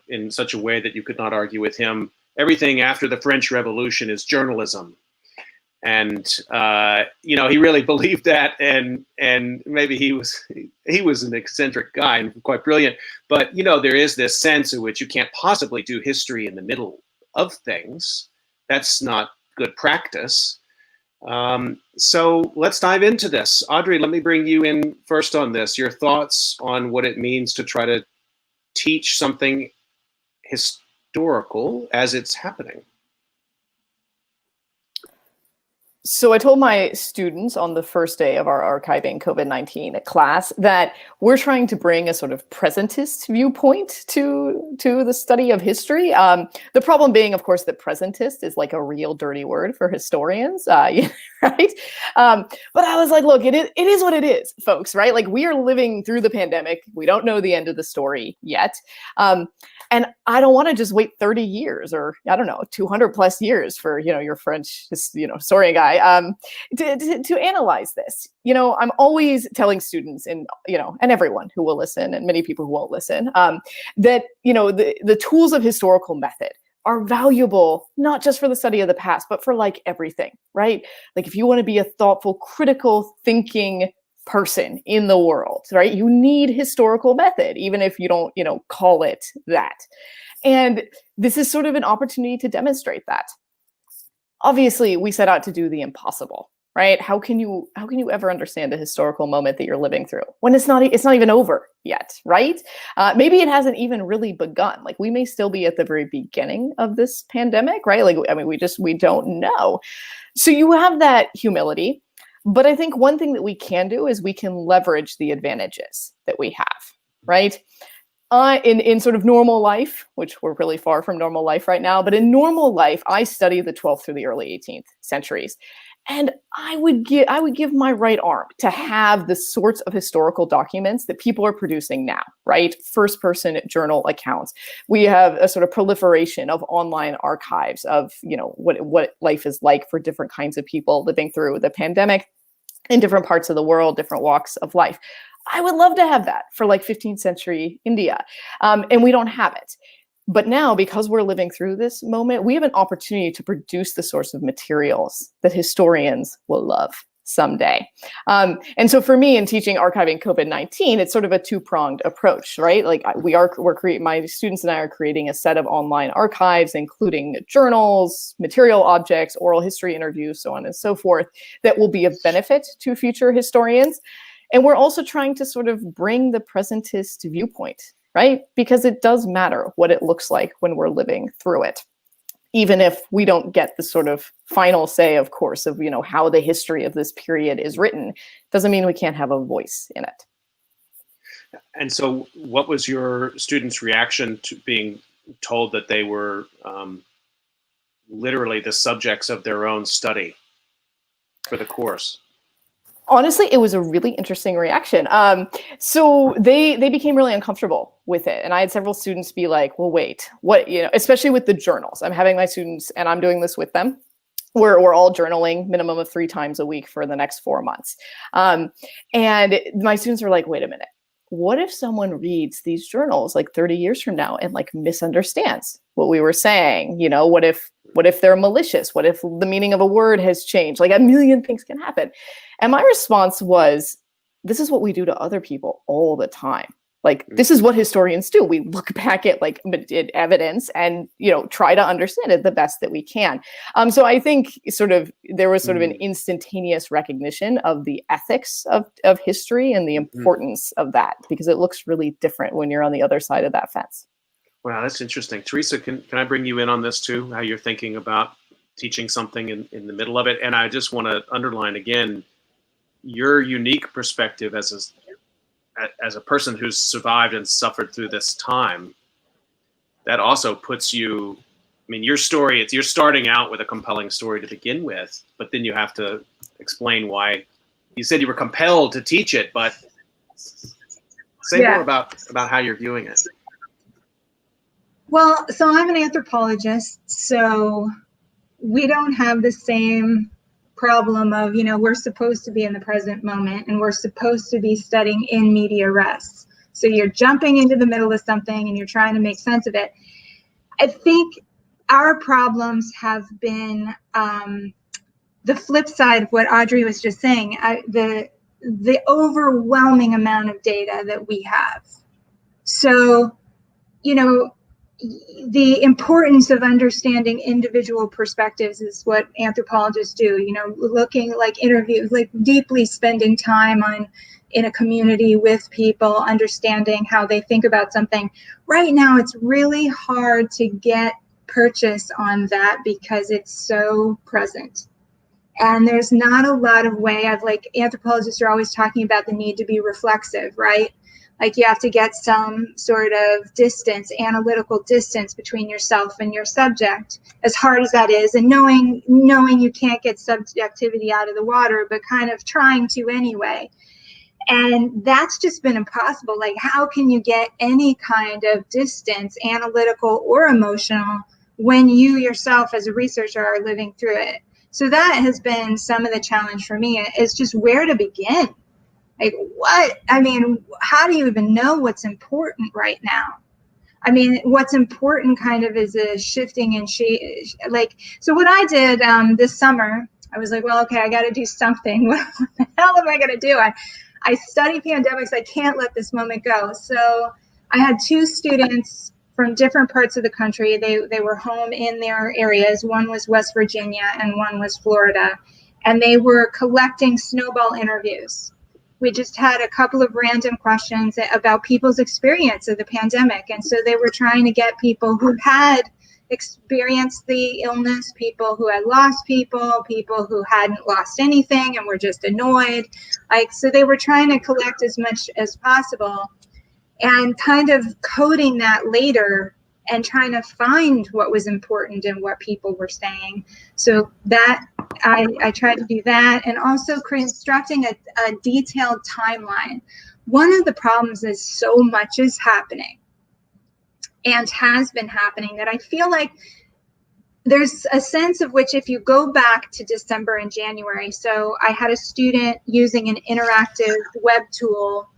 in such a way that you could not argue with him, everything after the French Revolution is journalism. And he really believed that, and maybe he was an eccentric guy and quite brilliant, but there is this sense in which you can't possibly do history in the middle of things. That's not good practice. So let's dive into this. Audrey, let me bring you in first on this. Your thoughts on what it means to try to teach something historical as it's happening. So I told my students on the first day of our Archiving COVID-19 class that we're trying to bring a sort of presentist viewpoint to the study of history. The problem being, of course, that presentist is like a real dirty word for historians, right? But I was like, look, it is what it is, folks, right? Like, we are living through the pandemic. We don't know the end of the story yet. And I don't want to just wait 30 years or, I don't know, 200 plus years for, your French, historian guy to analyze this. I'm always telling students and everyone who will listen and many people who won't listen that, the tools of historical method are valuable, not just for the study of the past, but for like everything, right? Like, if you want to be a thoughtful, critical thinking person in the world, right? You need historical method, even if you don't, call it that. And this is sort of an opportunity to demonstrate that. Obviously, we set out to do the impossible, right? How can you ever understand a historical moment that you're living through when it's not even over yet, right? Maybe it hasn't even really begun. Like, we may still be at the very beginning of this pandemic, right? Like, I mean, we don't know. So you have that humility. But I think one thing that we can do is we can leverage the advantages that we have, right? In sort of normal life, which we're really far from normal life right now, but in normal life, I study the 12th through the early 18th centuries. And I would give my right arm to have the sorts of historical documents that people are producing now, right? First person journal accounts. We have a sort of proliferation of online archives of, what life is like for different kinds of people living through the pandemic in different parts of the world, different walks of life. I would love to have that for like 15th century India. And we don't have it. But now, because we're living through this moment, we have an opportunity to produce the source of materials that historians will love someday. And so for me, in teaching archiving COVID-19, it's sort of a two-pronged approach, right? Like my students and I are creating a set of online archives, including journals, material objects, oral history interviews, so on and so forth, that will be of benefit to future historians. And we're also trying to sort of bring the presentist viewpoint, right? Because it does matter what it looks like when we're living through it. Even if we don't get the sort of final say, of course, of, how the history of this period is written, doesn't mean we can't have a voice in it. And so what was your students' reaction to being told that they were literally the subjects of their own study for the course? Honestly, it was a really interesting reaction. So they became really uncomfortable with it. And I had several students be like, well, wait, what, especially with the journals. I'm having my students, and I'm doing this with them. We're all journaling minimum of 3 times a week for the next 4 months. And my students are like, wait a minute. What if someone reads these journals like 30 years from now and like misunderstands what we were saying? What if they're malicious? What if the meaning of a word has changed? Like a million things can happen. And my response was, this is what we do to other people all the time. Like, this is what historians do. We look back at like evidence and, try to understand it the best that we can. So I think there was sort of an instantaneous recognition of the ethics of history and the importance of that, because it looks really different when you're on the other side of that fence. Wow, that's interesting. Teresa, can I bring you in on this too? How you're thinking about teaching something in the middle of it? And I just want to underline again, your unique perspective as a person who's survived and suffered through this time. That also puts you, your story, you're starting out with a compelling story to begin with, but then you have to explain why. You said you were compelled to teach it, but say more about how you're viewing it. Well, so I'm an anthropologist, so we don't have the same problem of, we're supposed to be in the present moment and we're supposed to be studying in media res. So you're jumping into the middle of something and you're trying to make sense of it. I think our problems have been the flip side of what Audrey was just saying, the overwhelming amount of data that we have. So, the importance of understanding individual perspectives is what anthropologists do, looking like interviews, like deeply spending time in a community with people, understanding how they think about something. Right now, it's really hard to get purchase on that because it's so present. And there's not a lot of way anthropologists are always talking about the need to be reflexive, right? Like you have to get some sort of distance, analytical distance between yourself and your subject, as hard as that is, and knowing you can't get subjectivity out of the water, but kind of trying to anyway. And that's just been impossible. Like, how can you get any kind of distance, analytical or emotional, when you yourself as a researcher are living through it? So that has been some of the challenge for me, is just where to begin. Like, how do you even know what's important right now? What's important kind of is a shifting and so what I did this summer, I was like, well, okay, I got to do something. What the hell am I going to do? I study pandemics. I can't let this moment go. So I had 2 students from different parts of the country. They were home in their areas. One was West Virginia and one was Florida. And they were collecting snowball interviews. We just had a couple of random questions about people's experience of the pandemic. And so they were trying to get people who had experienced the illness, people who had lost people who hadn't lost anything and were just annoyed. So they were trying to collect as much as possible and kind of coding that later and trying to find what was important and what people were saying. So that I tried to do that, and also constructing a detailed timeline. One of the problems is so much is happening and has been happening that I feel like there's a sense of which, if you go back to December and January, so I had a student using an interactive web tool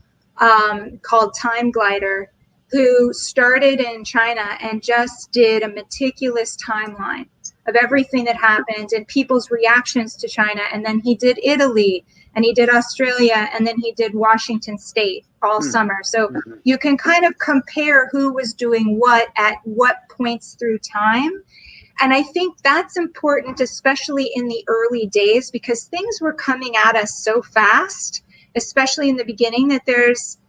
called Time Glider, who started in China and just did a meticulous timeline of everything that happened and people's reactions to China. And then he did Italy, and he did Australia, and then he did Washington State all summer. So you can kind of compare who was doing what at what points through time. And I think that's important, especially in the early days, because things were coming at us so fast, especially in the beginning, that there's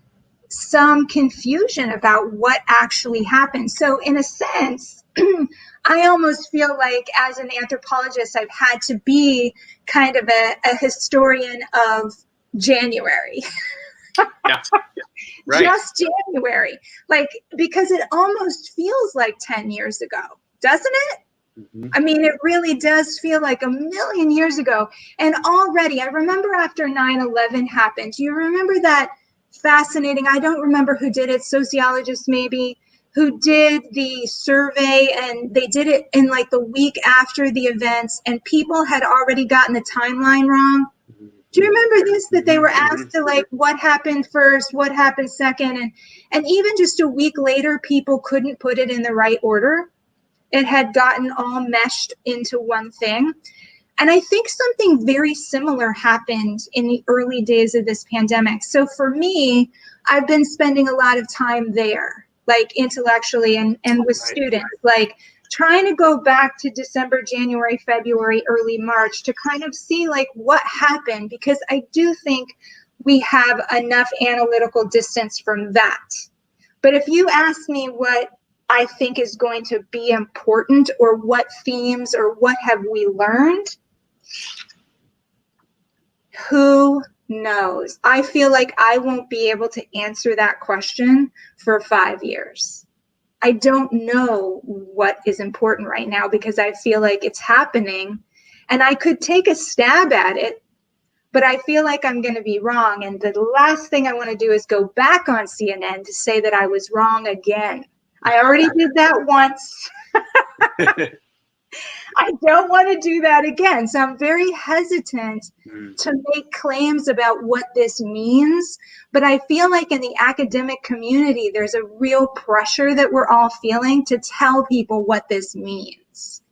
some confusion about what actually happened. So in a sense, I almost feel like as an anthropologist, I've had to be kind of a historian of January. Yeah. Right. Just January, like, because it almost feels like 10 years ago, doesn't it? Mm-hmm. I mean, it really does feel like a million years ago. And already, I remember after 9/11 happened, do you remember that fascinating, I don't remember who did it, sociologist maybe, who did the survey, and they did it in like the week after the events, and people had already gotten the timeline wrong. Do you remember this, that they were asked to like, what happened first, what happened second? And even just a week later, people couldn't put it in the right order. It had gotten all meshed into one thing. And I think something very similar happened in the early days of this pandemic. So for me, I've been spending a lot of time there, like intellectually and with students, like trying to go back to December, January, February, early March to kind of see like what happened, because I do think we have enough analytical distance from that. But if you ask me what I think is going to be important, or what themes, or what have we learned, who knows? I feel like I won't be able to answer that question for 5 years. I don't know what is important right now, because I feel like it's happening and I could take a stab at it, but I feel like I'm going to be wrong. And the last thing I want to do is go back on CNN to say that I was wrong again. I already did that once. I don't want to do that again. So I'm very hesitant to make claims about what this means. But I feel like in the academic community, there's a real pressure that we're all feeling to tell people what this means.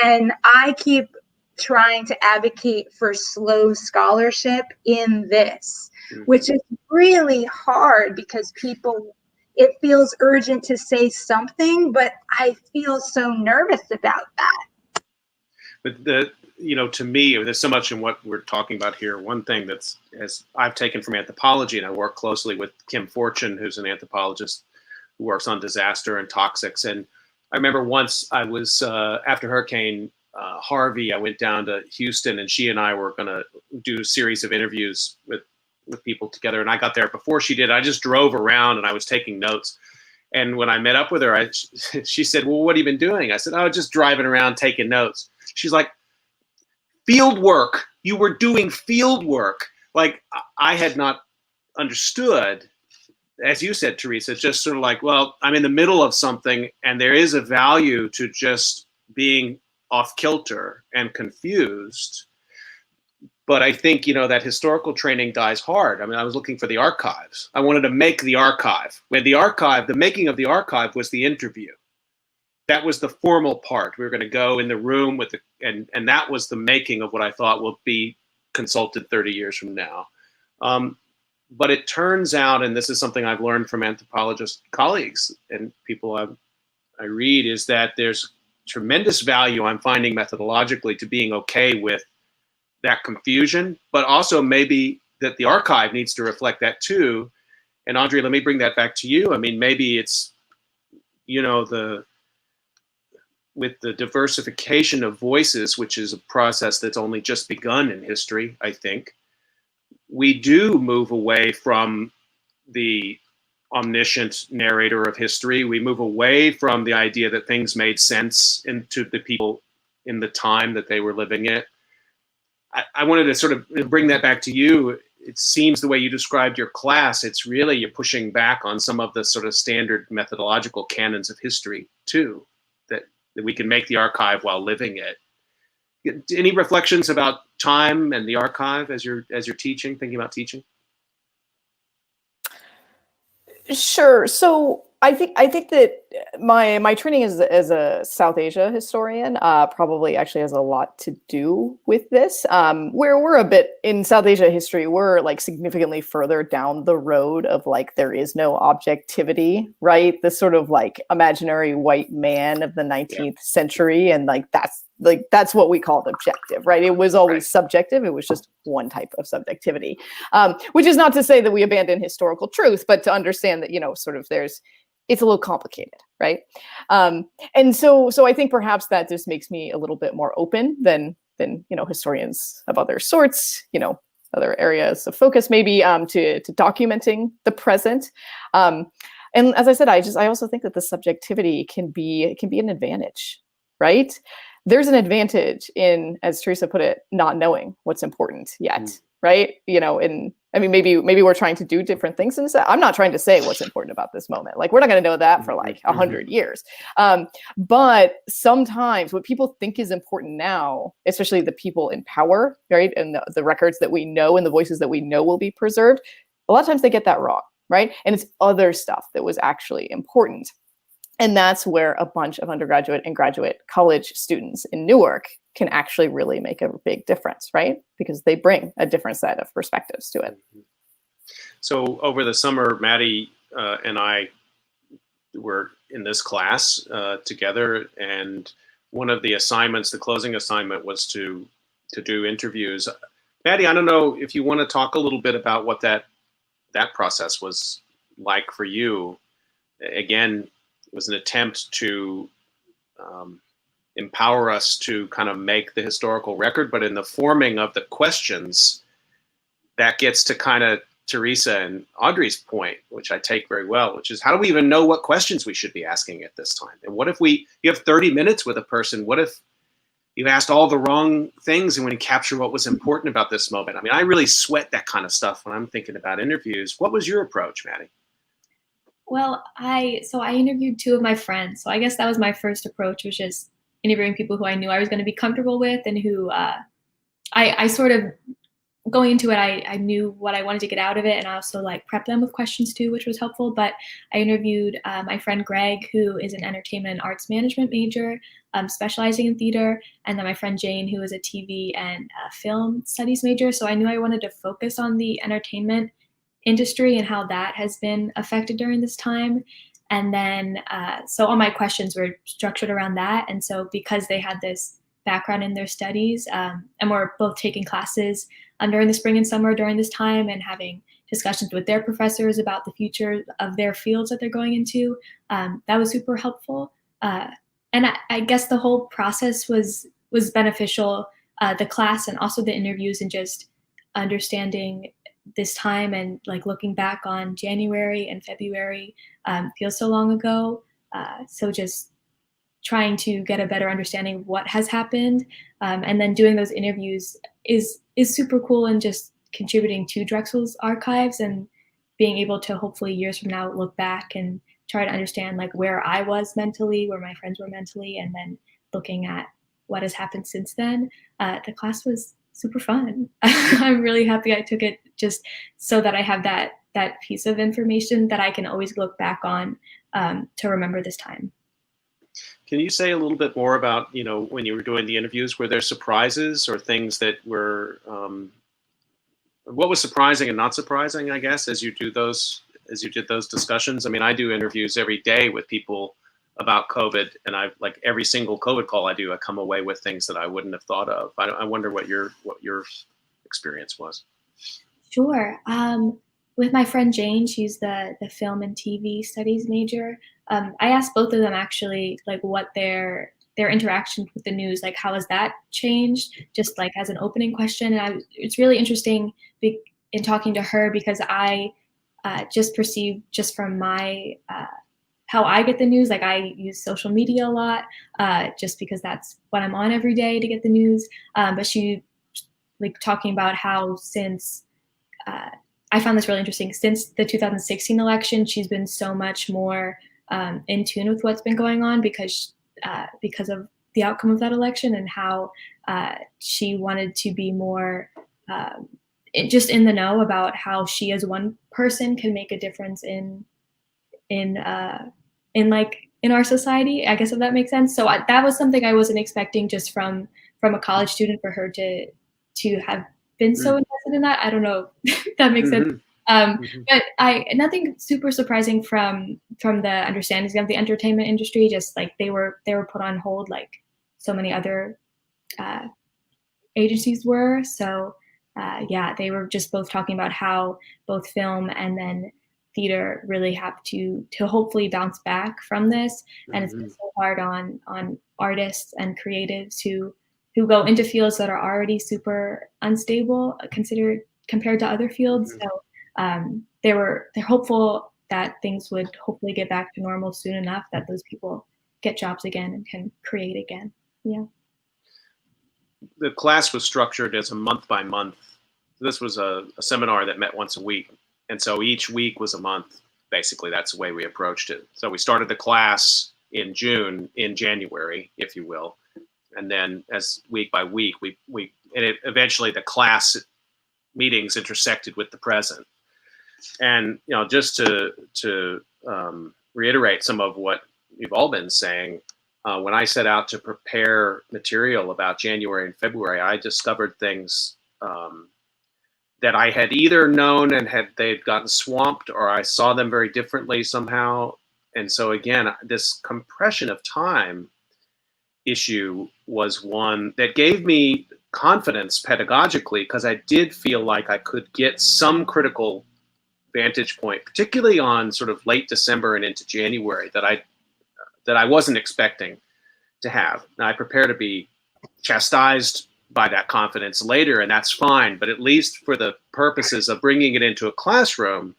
And I keep trying to advocate for slow scholarship in this, which is really hard, because people, it feels urgent to say something, but I feel so nervous about that. But to me, there's so much in what we're talking about here. One thing that's, as I've taken from anthropology, and I work closely with Kim Fortune, who's an anthropologist who works on disaster and toxics. And I remember once I was, after Hurricane Harvey, I went down to Houston, and she and I were going to do a series of interviews with people together. And I got there before she did. I just drove around and I was taking notes. And when I met up with her, she said, "Well, what have you been doing?" I said, "Oh, just driving around taking notes." She's like, "Field work. You were doing field work." Like, I had not understood, as you said, Teresa, just sort of like, well, I'm in the middle of something, and there is a value to just being off kilter and confused. But I think, that historical training dies hard. I mean, I was looking for the archives. I wanted to make the archive. When the making of the archive was the interview. That was the formal part. We were going to go in the room and that was the making of what I thought will be consulted 30 years from now. But it turns out, and this is something I've learned from anthropologist colleagues and people I read, is that there's tremendous value I'm finding methodologically to being okay with that confusion, but also maybe that the archive needs to reflect that too. And Audrey, let me bring that back to you. I mean, maybe it's, with the diversification of voices, which is a process that's only just begun in history, I think, we do move away from the omniscient narrator of history. We move away from the idea that things made sense into the people in the time that they were living it. I wanted to sort of bring that back to you. It seems the way you described your class, it's really you're pushing back on some of the sort of standard methodological canons of history too, that we can make the archive while living it. Any reflections about time and the archive as you're teaching, thinking about teaching? Sure. So I think that my training as a South Asia historian probably actually has a lot to do with this. Where we're a bit in South Asia history, we're like significantly further down the road of like there is no objectivity, right? This sort of like imaginary white man of the 19th century, and that's what we called objective, right? It was always subjective. It was just one type of subjectivity, which is not to say that we abandon historical truth, but to understand that, sort of it's a little complicated, right? And so I think perhaps that just makes me a little bit more open than historians of other sorts, other areas of focus maybe to documenting the present. And as I said, I also think that the subjectivity can be an advantage, right? There's an advantage in, as Teresa put it, not knowing what's important yet, right? And I mean, maybe we're trying to do different things. And I'm not trying to say what's important about this moment. Like, we're not going to know that for like 100 years. But sometimes what people think is important now, especially the people in power, right? And the records that we know and the voices that we know will be preserved, a lot of times they get that wrong, right? And it's other stuff that was actually important. And that's where a bunch of undergraduate and graduate college students in Newark can actually really make a big difference, right? Because they bring a different set of perspectives to it. So over the summer, Maddie and I were in this class together, and one of the assignments, the closing assignment, was to do interviews. Maddie, I don't know if you want to talk a little bit about what that process was like for you. Again, it was an attempt to empower us to kind of make the historical record, but in the forming of the questions, that gets to kind of Teresa and Audrey's point, which I take very well, which is how do we even know what questions we should be asking at this time? And what if you have 30 minutes with a person, what if you asked all the wrong things and when you capture what was important about this moment? I mean, I really sweat that kind of stuff when I'm thinking about interviews. What was your approach, Maddie? Well, I interviewed two of my friends. So I guess that was my first approach, was just interviewing people who I knew I was going to be comfortable with, and who I sort of, going into it, I knew what I wanted to get out of it, and I also prepped them with questions too, which was helpful. But I interviewed my friend Greg, who is an entertainment and arts management major, specializing in theater, and then my friend Jane, who is a TV and film studies major. So I knew I wanted to focus on the entertainment industry and how that has been affected during this time. And then, so all my questions were structured around that. And so because they had this background in their studies, and we're both taking classes during the spring and summer during this time, and having discussions with their professors about the future of their fields that they're going into, that was super helpful. And I guess the whole process was beneficial, the class and also the interviews, and just understanding this time, and looking back on January and February feels so long ago. So just trying to get a better understanding of what has happened, and then doing those interviews is super cool, and just contributing to Drexel's archives, and being able to hopefully years from now look back and try to understand where I was mentally, where my friends were mentally, and then looking at what has happened since then. The class was super fun. I'm really happy I took it, just so that I have that piece of information that I can always look back on to remember this time. Can you say a little bit more about, when you were doing the interviews, were there surprises or things that were, what was surprising and not surprising, I guess, as you did those discussions? I mean, I do interviews every day with people about COVID, and every single COVID call I do, I come away with things that I wouldn't have thought of. I wonder what your experience was. Sure. With my friend Jane, she's the film and TV studies major. I asked both of them actually, what their interaction with the news, how has that changed, just as an opening question. And it's really interesting in talking to her, because I just perceived just from my how I get the news. Like I use social media a lot, just because that's what I'm on every day to get the news. But she like talking about how since I found this really interesting. Since the 2016 election, she's been so much more in tune with what's been going on because of the outcome of that election, and how she wanted to be more just in the know about how she as one person can make a difference in our society, I guess, if that makes sense. So that was something I wasn't expecting just from a college student, for her to have been so invested in that. I don't know if that makes sense. But nothing super surprising from the understandings of the entertainment industry. Just like they were put on hold like so many other agencies were. So yeah, they were just both talking about how both film and then theater really have to hopefully bounce back from this. And it's been so hard on artists and creatives who go into fields that are already super unstable compared to other fields. So they're hopeful that things would hopefully get back to normal soon enough, that those people get jobs again and can create again. Yeah. The class was structured as a month by month. This was a seminar that met once a week. And so each week was a month. Basically, that's the way we approached it. So we started the class in January, if you will. And then as week by week, eventually the class meetings intersected with the present. And, just to reiterate some of what you've all been saying, when I set out to prepare material about January and February, I discovered things that I had either known and they'd gotten swamped, or I saw them very differently somehow. And so again, this compression of time issue was one that gave me confidence pedagogically, because I did feel like I could get some critical vantage point, particularly on sort of late December and into January, that I wasn't expecting to have. Now, I prepare to be chastised by that confidence later, and that's fine. But at least for the purposes of bringing it into a classroom,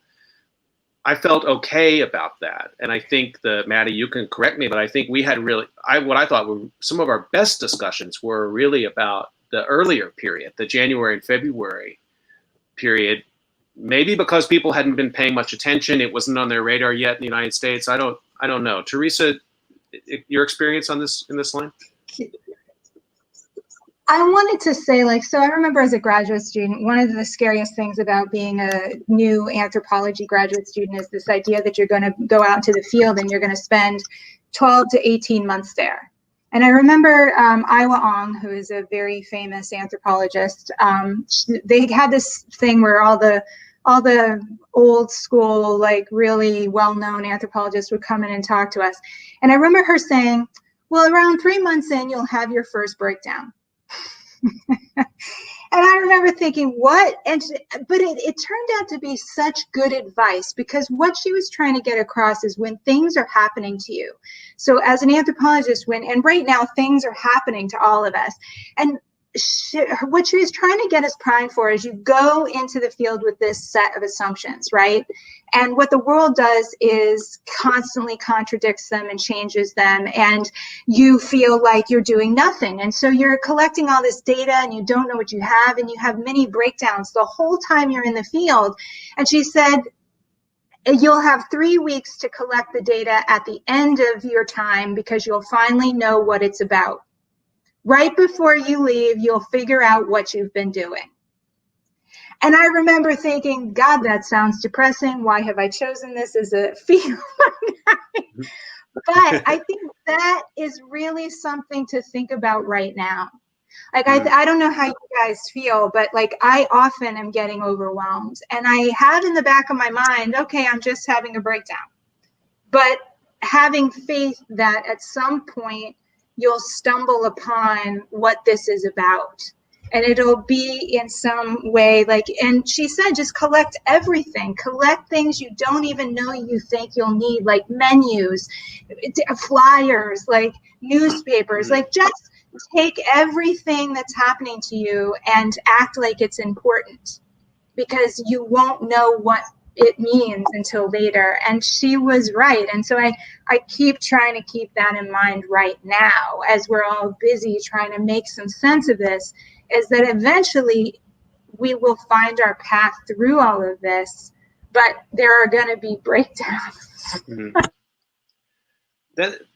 I felt okay about that. And I think Maddie, you can correct me, but I think we had what I thought were some of our best discussions were really about the earlier period, the January and February period. Maybe because people hadn't been paying much attention, it wasn't on their radar yet in the United States. I don't know. Teresa, your experience on this in this line? I wanted to say, so I remember as a graduate student, one of the scariest things about being a new anthropology graduate student is this idea that you're going to go out into the field and you're going to spend 12 to 18 months there. And I remember Iwa Ong, who is a very famous anthropologist, they had this thing where all the old school, like really well-known anthropologists would come in and talk to us. And I remember her saying, well, around 3 months in, you'll have your first breakdown. And I remember thinking, what? But it turned out to be such good advice, because what she was trying to get across is when things are happening to you. So as an anthropologist, and right now things are happening to all of us. And what she was trying to get us primed for is you go into the field with this set of assumptions, right? And what the world does is constantly contradicts them and changes them, and you feel like you're doing nothing. And so you're collecting all this data and you don't know what you have, and you have mini breakdowns the whole time you're in the field. And she said, you'll have 3 weeks to collect the data at the end of your time, because you'll finally know what it's about. Right before you leave, you'll figure out what you've been doing. And I remember thinking, God, that sounds depressing. Why have I chosen this as a field? But I think that is really something to think about right now. Like, I don't know how you guys feel, but like I often am getting overwhelmed. And I had in the back of my mind, okay, I'm just having a breakdown. But having faith that at some point, you'll stumble upon what this is about, and it'll be in some way and she said, just collect everything, collect things you don't even know you think you'll need, like menus, flyers, like newspapers, like just take everything that's happening to you and act like it's important, because you won't know what it means until later. And she was right. And so I keep trying to keep that in mind right now as we're all busy trying to make some sense of this, is that eventually we will find our path through all of this, but there are going to be breakdowns. Mm-hmm.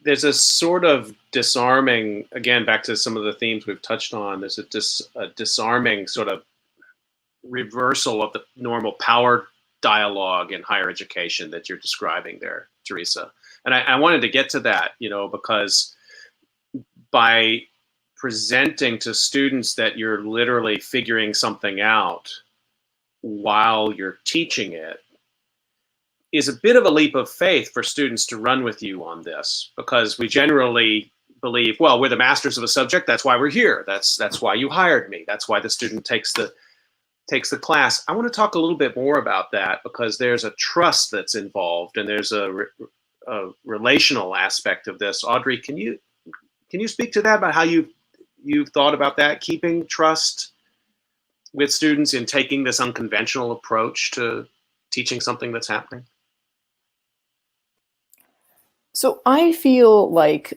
There's a sort of disarming, again, back to some of the themes we've touched on, there's a disarming sort of reversal of the normal power dialogue in higher education that you're describing there, Teresa. And I wanted to get to that, because by presenting to students that you're literally figuring something out while you're teaching it, is a bit of a leap of faith for students to run with you on this, because we generally believe, well, we're the masters of a subject, that's why we're here. That's why you hired me. That's why the student takes the class. I want to talk a little bit more about that, because there's a trust that's involved, and there's a relational aspect of this. Audrey, can you speak to that, about how you've thought about that, keeping trust with students in taking this unconventional approach to teaching something that's happening? So I feel like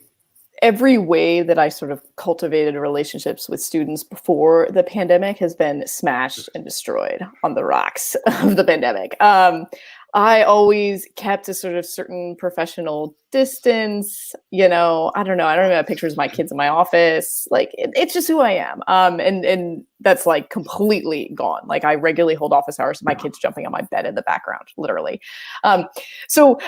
every way that I sort of cultivated relationships with students before the pandemic has been smashed and destroyed on the rocks of the pandemic. I always kept a sort of certain professional distance, I don't know. I don't even have pictures of my kids in my office. Like, it's just who I am. And that's like completely gone. Like, I regularly hold office hours, my kids jumping on my bed in the background, literally. So,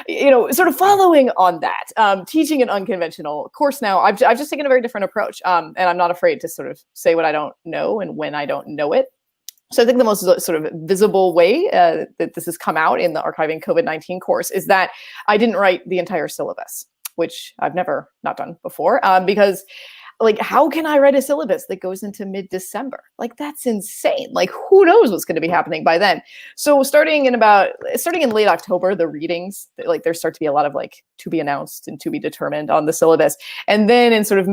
sort of following on that, teaching an unconventional course now, I've just taken a very different approach. And I'm not afraid to sort of say what I don't know and when I don't know it. So I think the most sort of visible way that this has come out in the Archiving COVID-19 course is that I didn't write the entire syllabus, which I've never not done before, because like, how can I write a syllabus that goes into mid-December? Like, that's insane. Like, who knows what's going to be happening by then? So starting in late October, the readings, like, there start to be a lot of like to be announced and to be determined on the syllabus. And then in sort of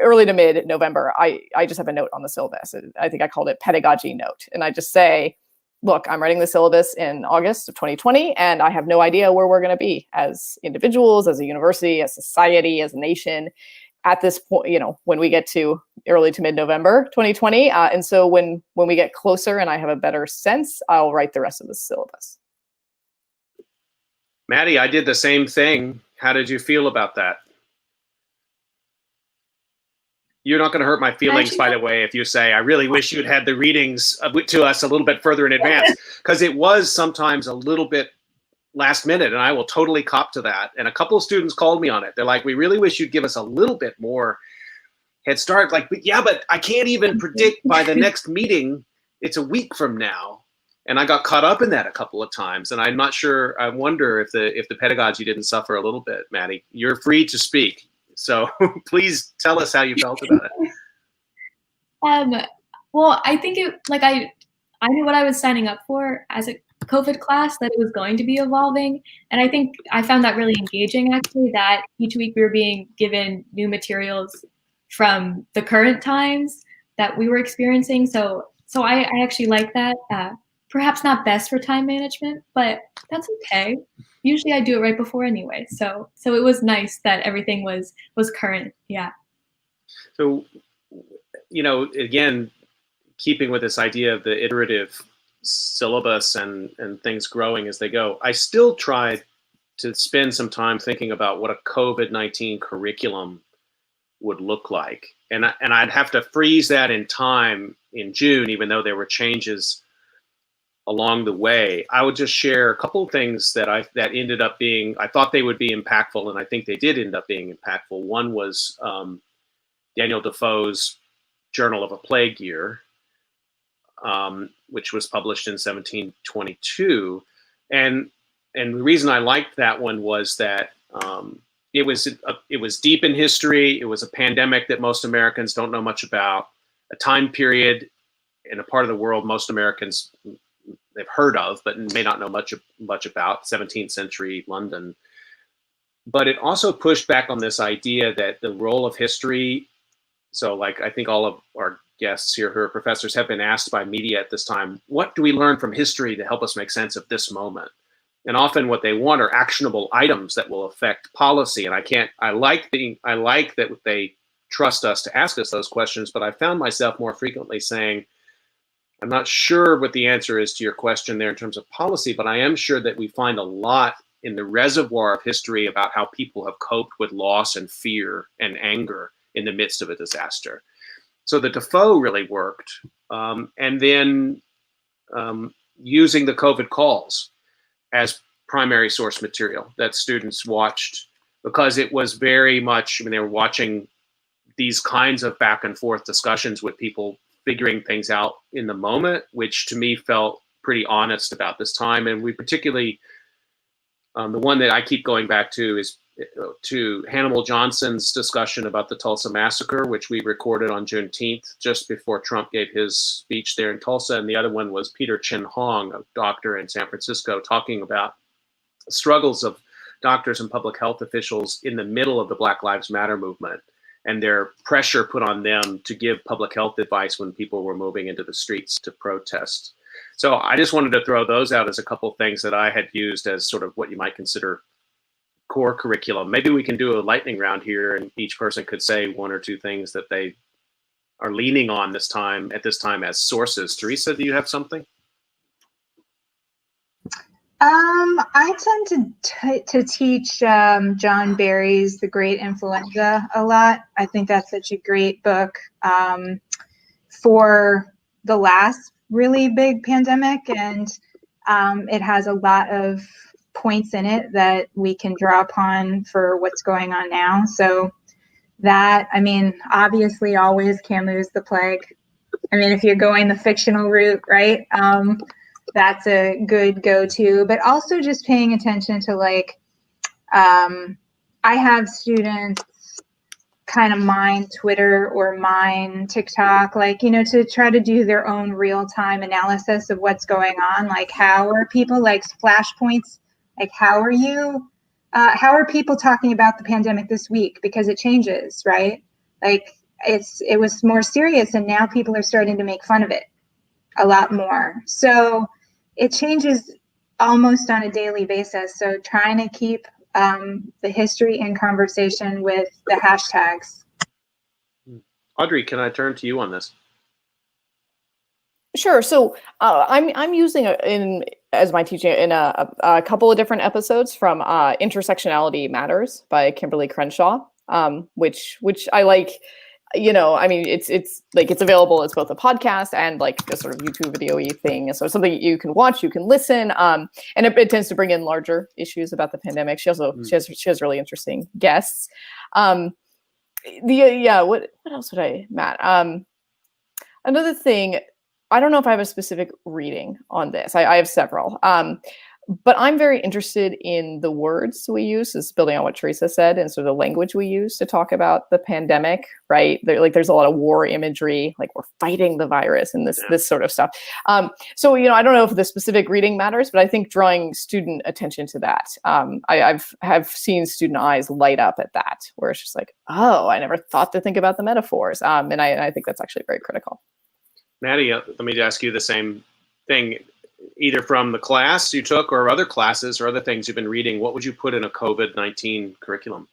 early to mid November, I just have a note on the syllabus. I think I called it pedagogy note. And I just say, look, I'm writing the syllabus in August of 2020, and I have no idea where we're going to be as individuals, as a university, as society, as a nation, at this point, when we get to early to mid-November 2020. And so when we get closer and I have a better sense, I'll write the rest of the syllabus. Maddie, I did the same thing. How did you feel about that? You're not going to hurt my feelings, by the way, if you say, I really wish you'd had the readings to us a little bit further in advance, because it was sometimes a little bit last minute, and I will totally cop to that. And a couple of students called me on it. They're like, we really wish you'd give us a little bit more head start. Like, yeah, but I can't even predict by the next meeting. It's a week from now. And I got caught up in that a couple of times. And I'm not sure, I wonder if the pedagogy didn't suffer a little bit. Maddie, you're free to speak. So please tell us how you felt about it. Well, I think I knew what I was signing up for as a COVID class, that it was going to be evolving. And I think I found that really engaging, actually, that each week we were being given new materials from the current times that we were experiencing. So I actually like that. Perhaps not best for time management, but that's okay. Usually I do it right before anyway. So it was nice that everything was current. Yeah. So, again, keeping with this idea of the iterative syllabus and things growing as they go, I still tried to spend some time thinking about what a COVID-19 curriculum would look like. And I'd have to freeze that in time in June, even though there were changes along the way. I would just share a couple of things that ended up being, I thought they would be impactful, and I think they did end up being impactful. One was Daniel Defoe's Journal of a Plague Year, which was published in 1722. And the reason I liked that one was that it was deep in history. It was a pandemic that most Americans don't know much about, a time period in a part of the world most Americans they've heard of, but may not know much about, 17th century London. But it also pushed back on this idea that the role of history, so like I think all of our guests here who are professors have been asked by media at this time, what do we learn from history to help us make sense of this moment? And often what they want are actionable items that will affect policy. And I like that they trust us to ask us those questions, but I found myself more frequently saying, I'm not sure what the answer is to your question there in terms of policy, but I am sure that we find a lot in the reservoir of history about how people have coped with loss and fear and anger in the midst of a disaster. So the Defoe really worked. And then using the COVID calls as primary source material that students watched, because it was very much, they were watching these kinds of back and forth discussions with people figuring things out in the moment, which to me felt pretty honest about this time. And we particularly, the one that I keep going back to is to Hannibal Johnson's discussion about the Tulsa massacre, which we recorded on Juneteenth, just before Trump gave his speech there in Tulsa. And the other one was Peter Chin Hong, a doctor in San Francisco, talking about the struggles of doctors and public health officials in the middle of the Black Lives Matter movement, and their pressure put on them to give public health advice when people were moving into the streets to protest. So I just wanted to throw those out as a couple of things that I had used as sort of what you might consider core curriculum. Maybe we can do a lightning round here and each person could say one or two things that they are leaning on at this time as sources. Teresa, do you have something? I tend to teach John Barry's The Great Influenza a lot. I think that's such a great book for the last really big pandemic, and it has a lot of points in it that we can draw upon for what's going on now. So that, obviously always Can't Lose the Plague. If you're going the fictional route, right? That's a good go-to, but also just paying attention to I have students kind of mine Twitter or mine TikTok, to try to do their own real-time analysis of what's going on. How are people flashpoints? How are people talking about the pandemic this week? Because it changes, right? It was more serious and now people are starting to make fun of it a lot more. So it changes almost on a daily basis. So trying to keep the history in conversation with the hashtags. Audrey, can I turn to you on this? Sure. So I'm using as my teaching in a couple of different episodes from Intersectionality Matters by Kimberly Crenshaw, which I like. It's available as both a podcast and a sort of YouTube video-y thing. So something you can watch, you can listen, and it tends to bring in larger issues about the pandemic. She has really interesting guests. What else would I, Matt? Another thing, I don't know if I have a specific reading on this. I have several. But I'm very interested in the words we use, is building on what Teresa said, and sort of the language we use to talk about the pandemic, right? There's a lot of war imagery, we're fighting the virus and this sort of stuff. So, I don't know if the specific reading matters, but I think drawing student attention to that. I've seen student eyes light up at that, where it's just oh, I never thought to think about the metaphors. And I think that's actually very critical. Maddie, let me ask you the same thing. Either from the class you took or other classes or other things you've been reading, what would you put in a COVID-19 curriculum?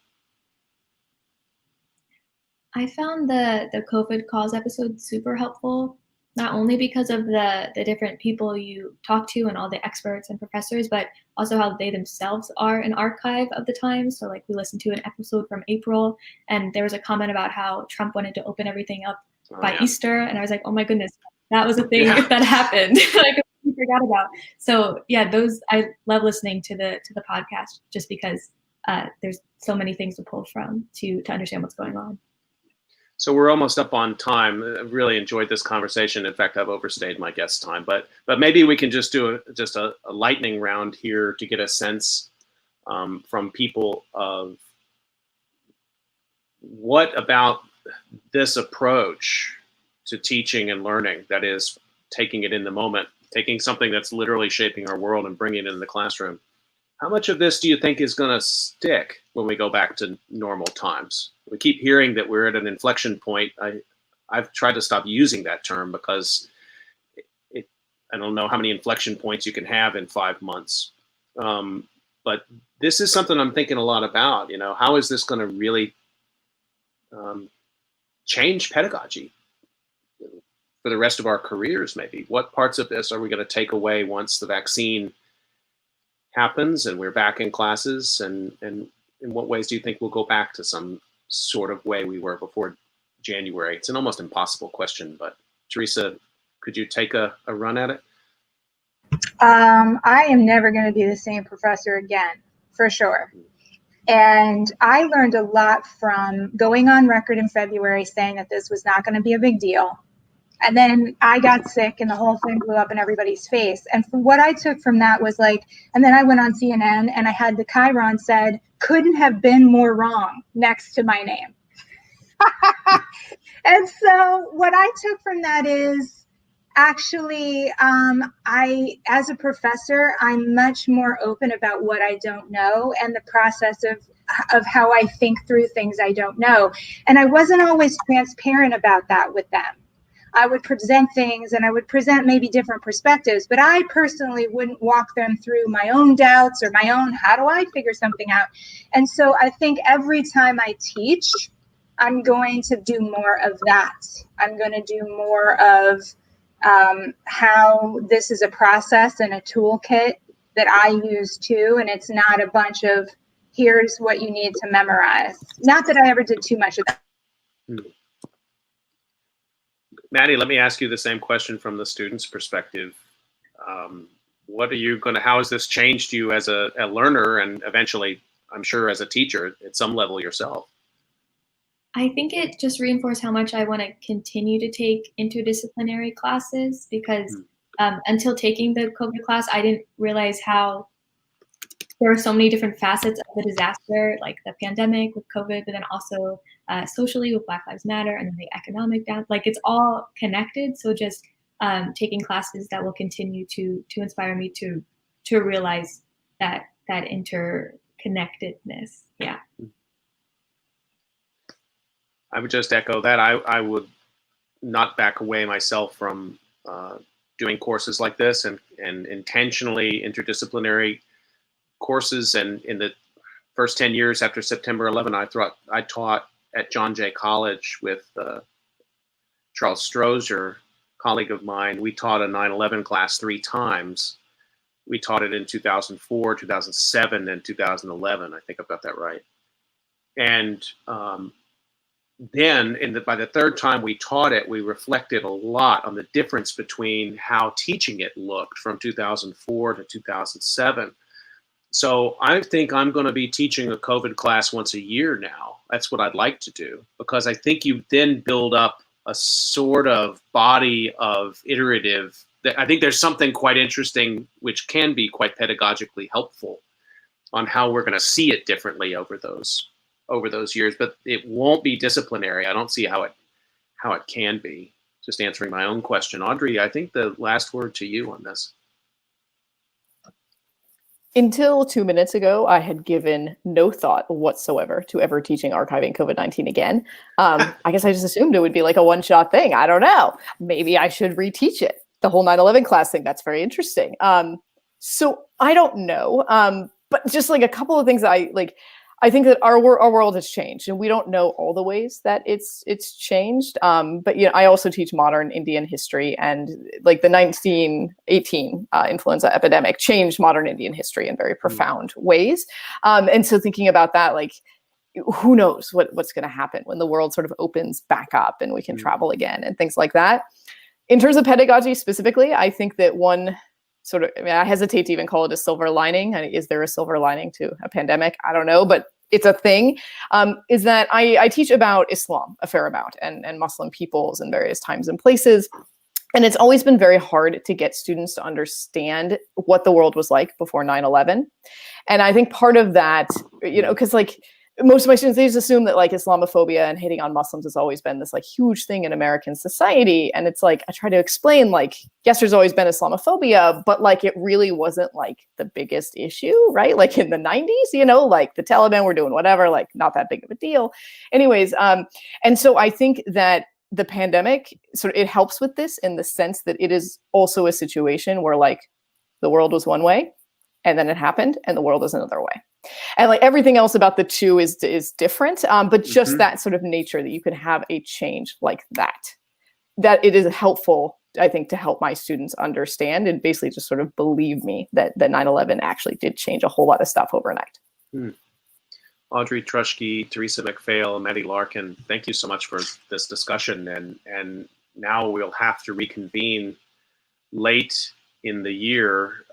I found the COVID calls episode super helpful, not only because of the different people you talk to and all the experts and professors, but also how they themselves are an archive of the time. So we listened to an episode from April, and there was a comment about how Trump wanted to open everything up by Easter. And I was oh my goodness, that was a thing that happened. We forgot about. So I love listening to the podcast just because there's so many things to pull from to understand what's going on. So we're almost up on time. I really enjoyed this conversation. In fact, I've overstayed my guest time, but maybe we can just do a lightning round here to get a sense from people of what about this approach to teaching and learning, that is taking it in the moment, taking something that's literally shaping our world and bringing it in the classroom. How much of this do you think is going to stick when we go back to normal times? We keep hearing that we're at an inflection point. I've tried to stop using that term because I don't know how many inflection points you can have in 5 months. But this is something I'm thinking a lot about. How is this going to really change pedagogy for the rest of our careers? Maybe what parts of this are we going to take away once the vaccine happens and we're back in classes? And in what ways do you think we'll go back to some sort of way we were before January? It's an almost impossible question, but Teresa, could you take a run at it? I am never going to be the same professor again, for sure. And I learned a lot from going on record in February saying that this was not going to be a big deal. And then I got sick and the whole thing blew up in everybody's face. And what I took from that was and then I went on CNN and I had the chyron said, couldn't have been more wrong next to my name. And so what I took from that is, actually, as a professor, I'm much more open about what I don't know and the process of how I think through things I don't know. And I wasn't always transparent about that with them. I would present things and I would present maybe different perspectives, but I personally wouldn't walk them through my own doubts or my own, how do I figure something out? And so I think every time I teach, I'm going to do more of that. I'm going to do more of how this is a process and a toolkit that I use too. And it's not a bunch of, here's what you need to memorize. Not that I ever did too much of that. Maddie, let me ask you the same question from the student's perspective. How has this changed you as a learner and eventually, I'm sure, as a teacher at some level yourself? I think it just reinforced how much I want to continue to take interdisciplinary classes because until taking the COVID class, I didn't realize how there are so many different facets of the disaster, like the pandemic with COVID, but then also socially with Black Lives Matter and then the economic down. It's all connected. So just taking classes that will continue to inspire me to realize that interconnectedness. Yeah. I would just echo that. I would not back away myself from doing courses like this and intentionally interdisciplinary courses. And in the first 10 years after September 11, I taught at John Jay College with Charles Strozier, colleague of mine. We taught a 9/11 class 3 times. We taught it in 2004, 2007, and 2011. I think I've got that right. And then by the third time we taught it, we reflected a lot on the difference between how teaching it looked from 2004 to 2007. So I think I'm going to be teaching a COVID class once a year now. That's what I'd like to do, because I think you then build up a sort of body of iterative. I think there's something quite interesting, which can be quite pedagogically helpful on how we're going to see it differently over those years, but it won't be disciplinary. I don't see how it can be. Just answering my own question. Audrey, I think the last word to you on this. Until 2 minutes ago, I had given no thought whatsoever to ever teaching archiving COVID-19 again. I guess I just assumed it would be like a one-shot thing. I don't know. Maybe I should reteach it. The whole 9/11 class thing, that's very interesting. So I don't know. But just a couple of things that I think that our world has changed, and we don't know all the ways that it's changed. But I also teach modern Indian history, and the 1918 influenza epidemic changed modern Indian history in very profound ways. And so thinking about that, who knows what's going to happen when the world sort of opens back up and we can travel again and things like that. In terms of pedagogy specifically, I think that one sort of, I hesitate to even call it a silver lining. Is there a silver lining to a pandemic? I don't know, but it's a thing, is that I teach about Islam a fair amount and Muslim peoples in various times and places. And it's always been very hard to get students to understand what the world was like before 9/11. And I think part of that, because most of my students, they just assume that Islamophobia and hating on Muslims has always been this huge thing in American society. And it's I try to explain yes, there's always been Islamophobia, but it really wasn't the biggest issue, right? In the 90s, the Taliban were doing whatever, not that big of a deal. Anyways, and so I think that the pandemic sort of, it helps with this in the sense that it is also a situation where like the world was one way and then it happened and the world is another way. And like everything else about the two is different, but just that sort of nature that you can have a change like that it is helpful, I think, to help my students understand and basically just sort of believe me that 9/11 actually did change a whole lot of stuff overnight. Audrey Truschke, Teresa McPhail, Maddie Larkin, thank you so much for this discussion. And now we'll have to reconvene late in the year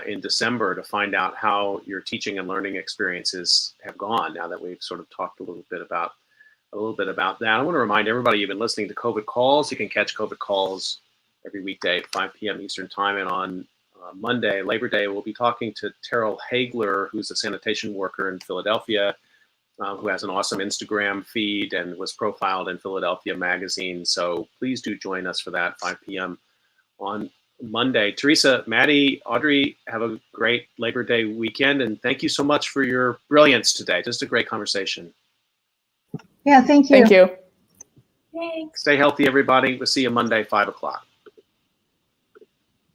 in December to find out how your teaching and learning experiences have gone, now that we've sort of talked a little bit about that. I want to remind everybody you've been listening to COVID Calls. You can catch COVID Calls every weekday at 5 p.m. Eastern Time. And on Monday, Labor Day, we'll be talking to Terrell Hagler, who's a sanitation worker in Philadelphia, who has an awesome Instagram feed and was profiled in Philadelphia Magazine. So please do join us for that, 5 p.m. on Monday. Teresa, Maddie, Audrey, have a great Labor Day weekend. And thank you so much for your brilliance today. Just a great conversation. Yeah, thank you. Thank you. Thanks. Stay healthy, everybody. We'll see you Monday, 5 o'clock.